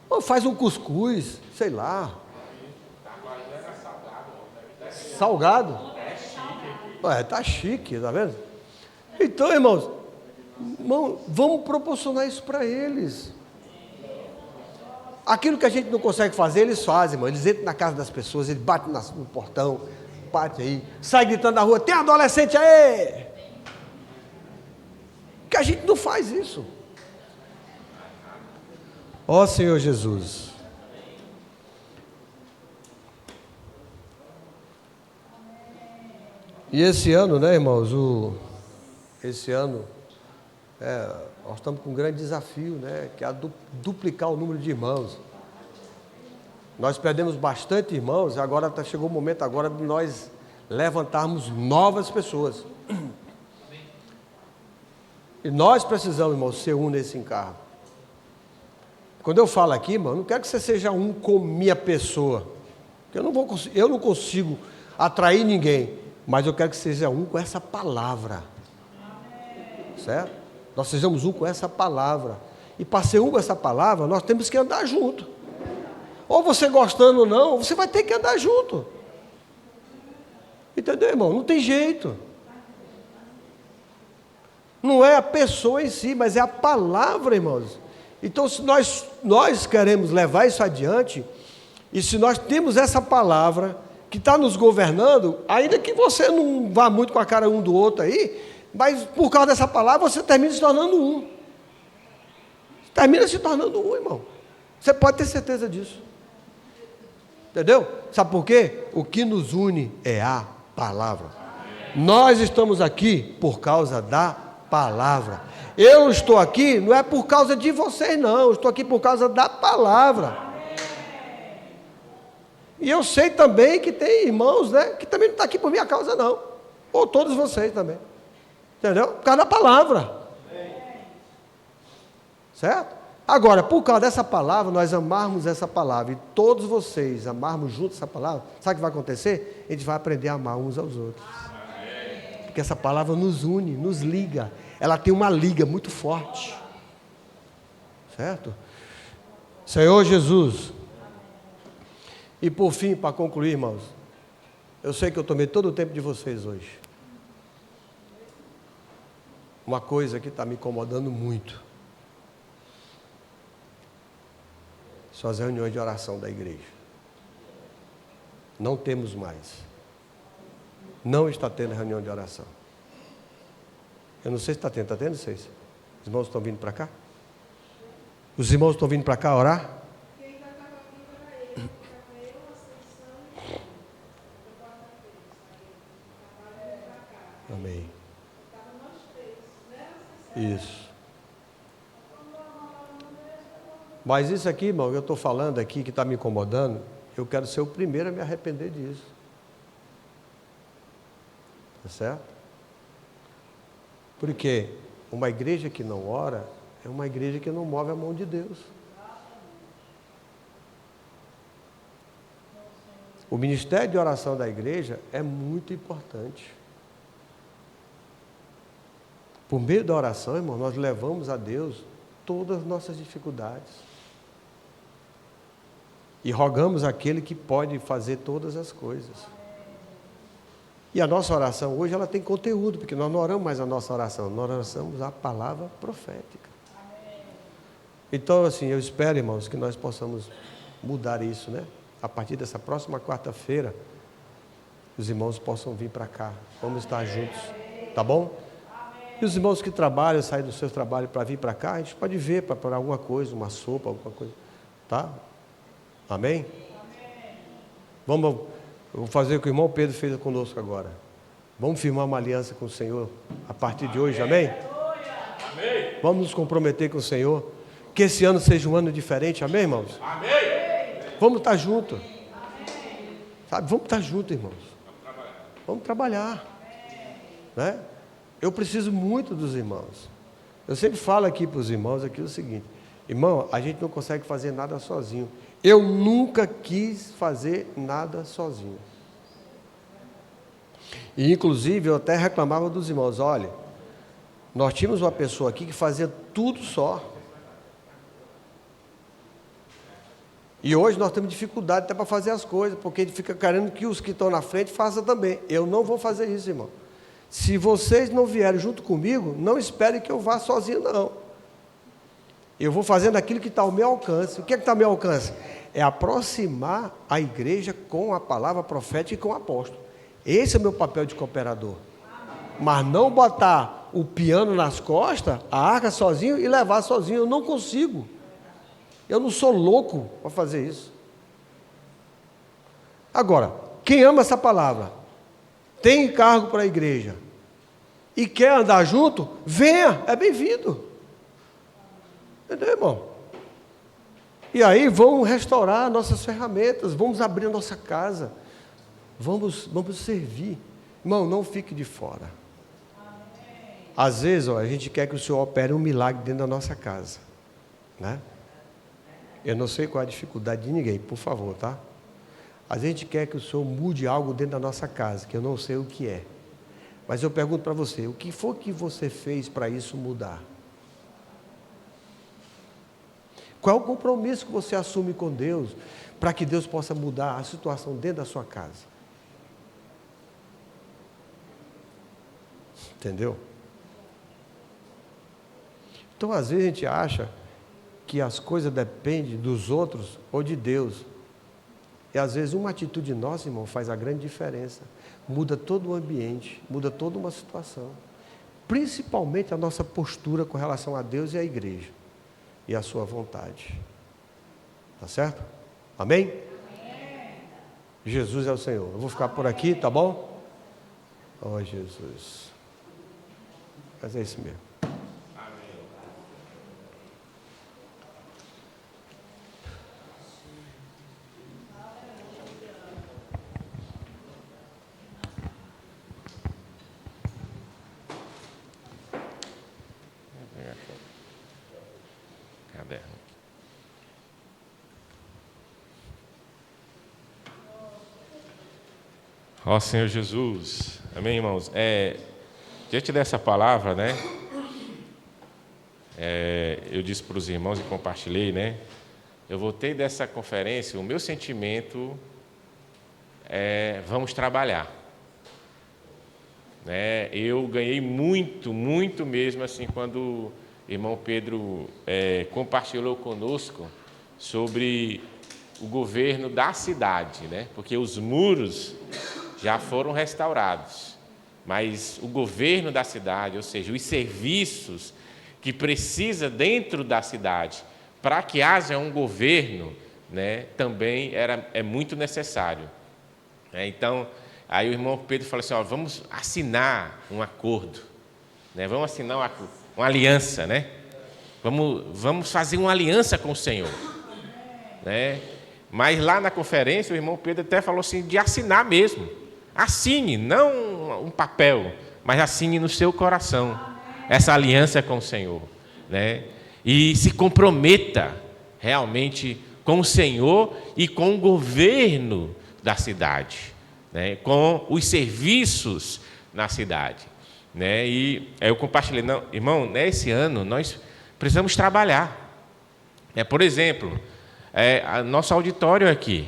Ou faz um cuscuz, sei lá. Salgado? Tá chique, tá vendo? Então, irmãos, vamos proporcionar isso para eles. Aquilo que a gente não consegue fazer, eles fazem, irmão. Eles entram na casa das pessoas, eles batem no portão, batem aí, sai gritando na rua, tem adolescente aí! Que a gente não faz isso. Ó Senhor Jesus. E esse ano, né, irmãos, esse ano, nós estamos com um grande desafio, né, que é duplicar o número de irmãos. Nós perdemos bastante irmãos, agora chegou o momento agora de nós levantarmos novas pessoas. E nós precisamos, irmãos, ser um nesse encargo. Quando eu falo aqui, irmão, eu não quero que você seja um com minha pessoa. Eu não consigo atrair ninguém, mas eu quero que seja um com essa palavra. Certo? Nós sejamos um com essa palavra. E para ser um com essa palavra, nós temos que andar junto. Ou você gostando ou não, você vai ter que andar junto. Entendeu, irmão? Não tem jeito. Não é a pessoa em si, mas é a palavra, irmãos. Então, se nós queremos levar isso adiante, e se nós temos essa palavra que está nos governando, ainda que você não vá muito com a cara um do outro aí, mas por causa dessa palavra você termina se tornando um. Termina se tornando um, irmão. Você pode ter certeza disso. Entendeu? Sabe por quê? O que nos une é a palavra. Nós estamos aqui por causa da palavra. Eu estou aqui não é por causa de vocês, não. Eu estou aqui por causa da palavra. E eu sei também que tem irmãos, né, que também não estão aqui por minha causa, não. Ou todos vocês também. Entendeu? Por causa da palavra. Certo? Agora, por causa dessa palavra, nós amarmos essa palavra e todos vocês amarmos juntos essa palavra, sabe o que vai acontecer? A gente vai aprender a amar uns aos outros. Porque essa palavra nos une, nos liga. Ela tem uma liga muito forte. Certo? Senhor Jesus. E por fim, para concluir, irmãos, eu sei que eu tomei todo o tempo de vocês hoje. Uma coisa que está me incomodando muito. São as reuniões de oração da igreja. Não temos mais. Não está tendo reunião de oração. Eu não sei se está tendo. Está tendo, vocês? Os irmãos estão vindo para cá? Os irmãos estão vindo para cá orar? Amém. Isso. Mas isso aqui, irmão, eu estou falando aqui, que está me incomodando, eu quero ser o primeiro a me arrepender disso. Tá certo? Porque uma igreja que não ora, é uma igreja que não move a mão de Deus. O ministério de oração da igreja é muito importante. Por meio da oração, irmão, nós levamos a Deus todas as nossas dificuldades. E rogamos àquele que pode fazer todas as coisas. E a nossa oração hoje, ela tem conteúdo, porque nós não oramos mais a nossa oração, nós oramos a palavra profética. Então, assim, eu espero, irmãos, que nós possamos mudar isso, né? A partir dessa próxima quarta-feira, os irmãos possam vir para cá. Vamos estar juntos, tá bom? E os irmãos que trabalham, saem do seu trabalho para vir para cá, a gente pode ver para alguma coisa, uma sopa, alguma coisa, tá? Amém? Vamos, eu vou fazer o que o irmão Pedro fez conosco agora. Vamos firmar uma aliança com o Senhor a partir de hoje, amém? Amém. Vamos nos comprometer com o Senhor, que esse ano seja um ano diferente, amém, irmãos? Amém. Vamos estar juntos. Sabe, vamos estar juntos, irmãos. Vamos trabalhar. Né? Eu preciso muito dos irmãos. Eu sempre falo aqui para os irmãos aqui o seguinte: irmão, a gente não consegue fazer nada sozinho. Eu nunca quis fazer nada sozinho. E inclusive eu até reclamava dos irmãos: olha, nós tínhamos uma pessoa aqui que fazia tudo só. E hoje nós temos dificuldade até para fazer as coisas, porque a gente fica querendo que os que estão na frente façam também. Eu não vou fazer isso, irmão. Se vocês não vierem junto comigo, não esperem que eu vá sozinho, não. Eu vou fazendo aquilo que está ao meu alcance. O que é que está ao meu alcance? É aproximar a igreja com a palavra profética e com o apóstolo. Esse é o meu papel de cooperador. Mas não botar o piano nas costas, a arca sozinho e levar sozinho. Eu não consigo. Eu não sou louco para fazer isso. Agora, quem ama essa palavra, tem cargo para a igreja e quer andar junto, venha, é bem-vindo. Entendeu, irmão? E aí vamos restaurar nossas ferramentas, vamos abrir a nossa casa, vamos servir. Irmão, não fique de fora. Às vezes, a gente quer que o Senhor opere um milagre dentro da nossa casa, né? Eu não sei qual é a dificuldade de ninguém, por favor, tá? A gente quer que o Senhor mude algo dentro da nossa casa, que eu não sei o que é. Mas eu pergunto para você, o que foi que você fez para isso mudar? Qual é o compromisso que você assume com Deus para que Deus possa mudar a situação dentro da sua casa? Entendeu? Então, às vezes a gente acha que as coisas dependem dos outros ou de Deus. E às vezes uma atitude nossa, irmão, faz a grande diferença. Muda todo o ambiente, muda toda uma situação. Principalmente a nossa postura com relação a Deus e à igreja. e a sua vontade. Tá certo? Amém? Jesus é o Senhor. Eu vou ficar por aqui, tá bom? Oh, Jesus. Mas é isso mesmo. Cadê? Ó Senhor Jesus, amém, irmãos? Diante dessa palavra, né? Eu disse para os irmãos e compartilhei, né? Eu voltei dessa conferência, o meu sentimento é: vamos trabalhar. Né? Eu ganhei muito, muito mesmo, assim, quando o irmão Pedro compartilhou conosco sobre o governo da cidade, né? Porque os muros já foram restaurados, mas o governo da cidade, ou seja, os serviços que precisa dentro da cidade para que haja um governo, né, também é muito necessário. Então, aí o irmão Pedro falou assim: ó, vamos assinar um acordo, né? Vamos assinar uma aliança, né? Vamos fazer uma aliança com o Senhor, né? Mas lá na conferência o irmão Pedro até falou assim de assinar mesmo. Assine, não um papel, mas assine no seu coração essa aliança com o Senhor, né? E se comprometa realmente com o Senhor e com o governo da cidade, né? Com os serviços na cidade, né? E aí eu compartilhei: não, irmão, nesse ano nós precisamos trabalhar. Por exemplo, nosso auditório aqui,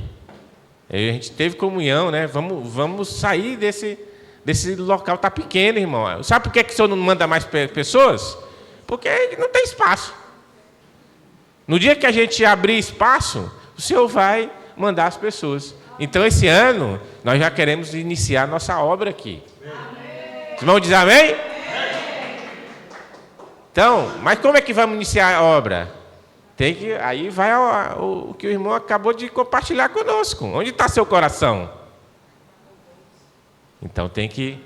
a gente teve comunhão, né? Vamos sair desse local, está pequeno, irmão. Sabe por que o senhor não manda mais pessoas? Porque não tem espaço. No dia que a gente abrir espaço, o senhor vai mandar as pessoas. Então, esse ano, nós já queremos iniciar nossa obra aqui. Os irmãos dizem amém? Então, mas como é que vamos iniciar a obra? Aí vai o que o irmão acabou de compartilhar conosco. Onde está seu coração? Então tem que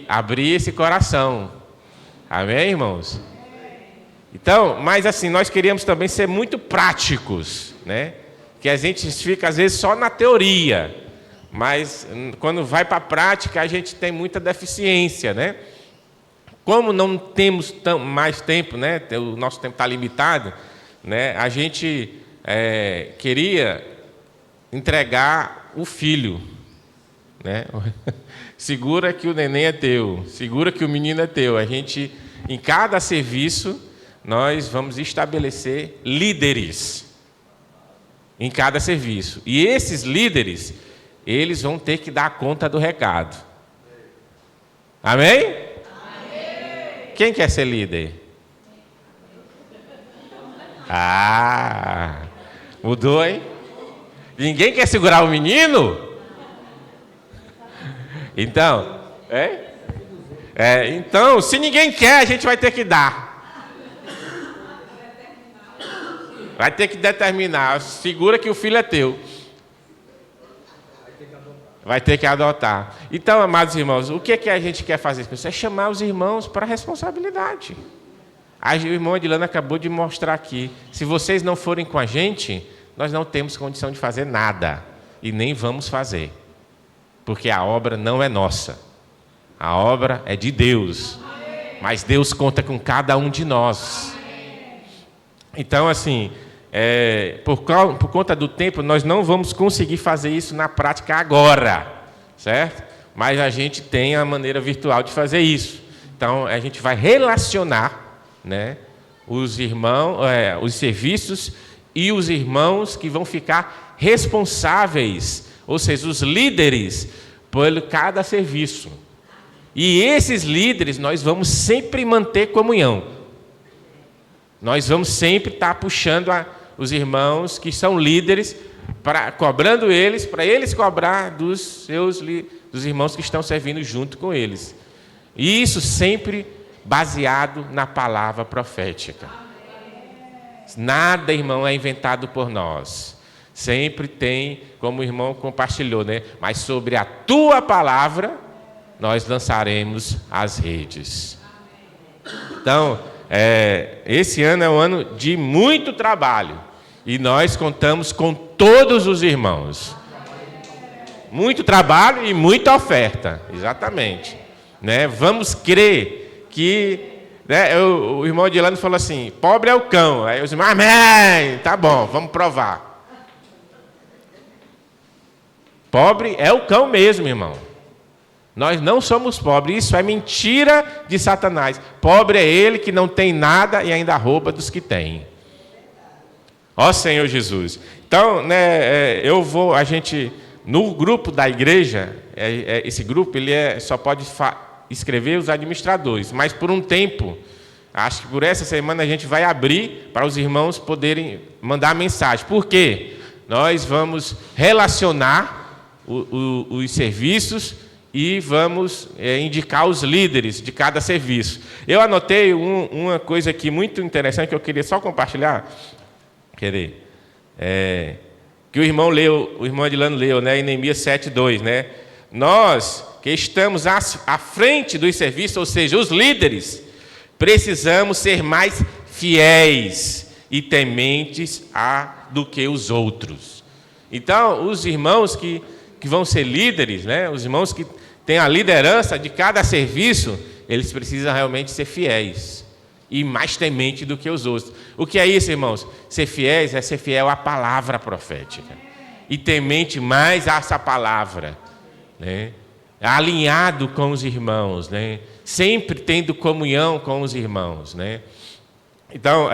abrir esse coração. Amém, irmãos? Então, mas assim, nós queríamos também ser muito práticos, né? Que a gente fica às vezes só na teoria, mas quando vai para a prática a gente tem muita deficiência, né? Como não temos mais tempo, né? O nosso tempo está limitado, né? A gente queria entregar o filho, né? Segura que o neném é teu, segura que o menino é teu. A gente, em cada serviço, nós vamos estabelecer líderes em cada serviço. E esses líderes, eles vão ter que dar conta do recado. Amém? Quem quer ser líder? Mudou, hein? Ninguém quer segurar o menino? Então, então, se ninguém quer, a gente vai ter que dar. Vai ter que determinar. Segura que o filho é teu. Vai ter que adotar. Então, amados irmãos, o que a gente quer fazer? É chamar os irmãos para a responsabilidade. A irmã Edilana acabou de mostrar aqui. Se vocês não forem com a gente, nós não temos condição de fazer nada. E nem vamos fazer. Porque a obra não é nossa. A obra é de Deus. Mas Deus conta com cada um de nós. Então, assim, por conta do tempo, nós não vamos conseguir fazer isso na prática agora, certo? Mas a gente tem a maneira virtual de fazer isso. Então, a gente vai relacionar, né, os irmãos, os serviços e os irmãos que vão ficar responsáveis, ou seja, os líderes por cada serviço. E esses líderes nós vamos sempre manter comunhão. Nós vamos sempre estar puxando os irmãos que são líderes, cobrando eles, para eles cobrar dos irmãos que estão servindo junto com eles. E isso sempre baseado na palavra profética. Nada, irmão, é inventado por nós. Sempre tem, como o irmão compartilhou, né? Mas sobre a tua palavra, nós lançaremos as redes. Então, esse ano é um ano de muito trabalho. E nós contamos com todos os irmãos. Muito trabalho e muita oferta. Exatamente. Né? Vamos crer que... Né, o irmão Adilano falou assim, pobre é o cão. Aí os irmãos, amém, tá bom, vamos provar. Pobre é o cão mesmo, irmão. Nós não somos pobres, isso é mentira de Satanás. Pobre é ele que não tem nada e ainda rouba dos que têm. Ó Senhor Jesus. Então, né, a gente, no grupo da igreja, esse grupo ele só pode escrever os administradores, mas por um tempo, acho que por essa semana a gente vai abrir para os irmãos poderem mandar mensagem. Por quê? Nós vamos relacionar os serviços e vamos indicar os líderes de cada serviço. Eu anotei uma coisa aqui muito interessante que eu queria só compartilhar. Que o irmão Adilano leu, né, em Neemias 7:2, né? Nós que estamos à frente dos serviços, ou seja, os líderes, precisamos ser mais fiéis e tementes do que os outros. Então, os irmãos que vão ser líderes, né, os irmãos que têm a liderança de cada serviço, eles precisam realmente ser fiéis e mais temente do que os outros. O que é isso, irmãos? Ser fiéis é ser fiel à palavra profética e temente mais a essa palavra, né? Alinhado com os irmãos, né? Sempre tendo comunhão com os irmãos, né? Então,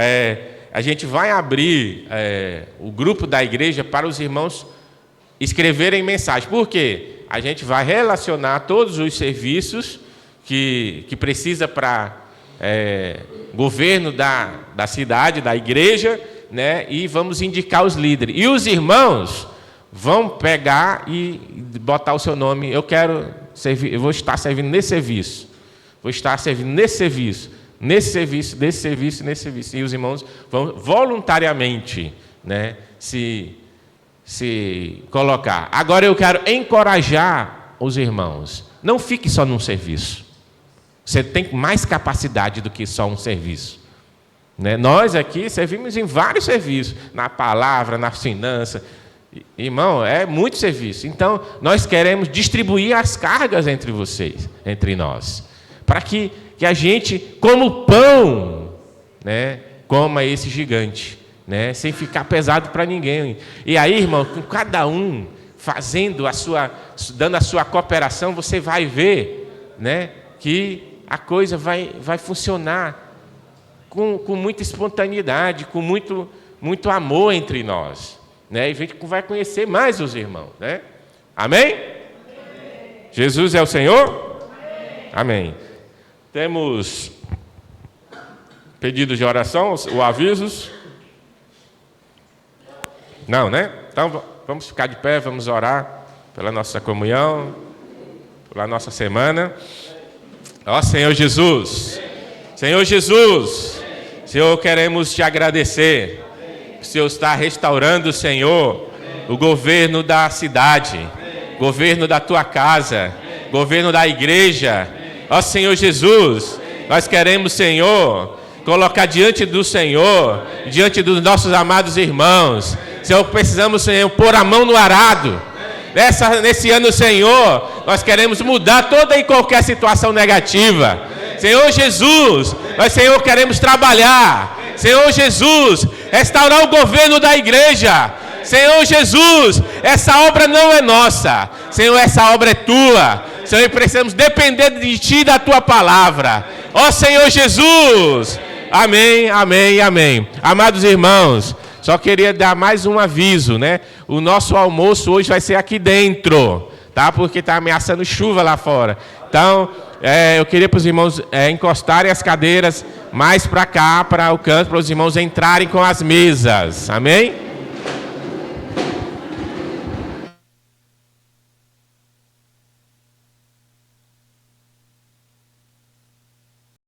a gente vai abrir o grupo da igreja para os irmãos escreverem mensagem. Por quê? A gente vai relacionar todos os serviços que precisa para governo da cidade, da igreja, né? E vamos indicar os líderes. E os irmãos vão pegar e botar o seu nome. Eu quero servir, eu vou estar servindo nesse serviço. Vou estar servindo nesse serviço, nesse serviço, nesse serviço, nesse serviço. E os irmãos vão voluntariamente, né, se colocar. Agora eu quero encorajar os irmãos. Não fique só num serviço. Você tem mais capacidade do que só um serviço. Né? Nós aqui servimos em vários serviços. Na palavra, na finança. Irmão, é muito serviço. Então, nós queremos distribuir as cargas entre vocês, entre nós. Para que a gente, como pão, né, coma esse gigante. Né, sem ficar pesado para ninguém. E aí, irmão, com cada um fazendo dando a sua cooperação, você vai ver, né, que a coisa vai funcionar com muita espontaneidade, com muito amor entre nós. Né, e a gente vai conhecer mais os irmãos. Né? Amém? Amém? Jesus é o Senhor? Amém. Amém. Temos pedidos de oração ou avisos? Não, né? Então, vamos ficar de pé, vamos orar pela nossa comunhão, pela nossa semana. Ó Senhor Jesus, Senhor Jesus, Senhor, queremos te agradecer. O Senhor está restaurando, Senhor, o governo da cidade, governo da tua casa, governo da igreja. Ó Senhor Jesus, nós queremos, Senhor, colocar diante do Senhor, diante dos nossos amados irmãos. Senhor, precisamos, Senhor, pôr a mão no arado. Nesse ano, Senhor, nós queremos mudar toda e qualquer situação negativa. Senhor Jesus, nós, Senhor, queremos trabalhar. Senhor Jesus, restaurar o governo da igreja. Senhor Jesus, essa obra não é nossa. Senhor, essa obra é tua. Senhor, precisamos depender de ti e da tua palavra. Ó Senhor Jesus. Amém, amém, amém. Amados irmãos, só queria dar mais um aviso, né? O nosso almoço hoje vai ser aqui dentro, tá? Porque está ameaçando chuva lá fora. Então, eu queria para os irmãos encostarem as cadeiras mais para cá, para o canto, para os irmãos entrarem com as mesas. Amém?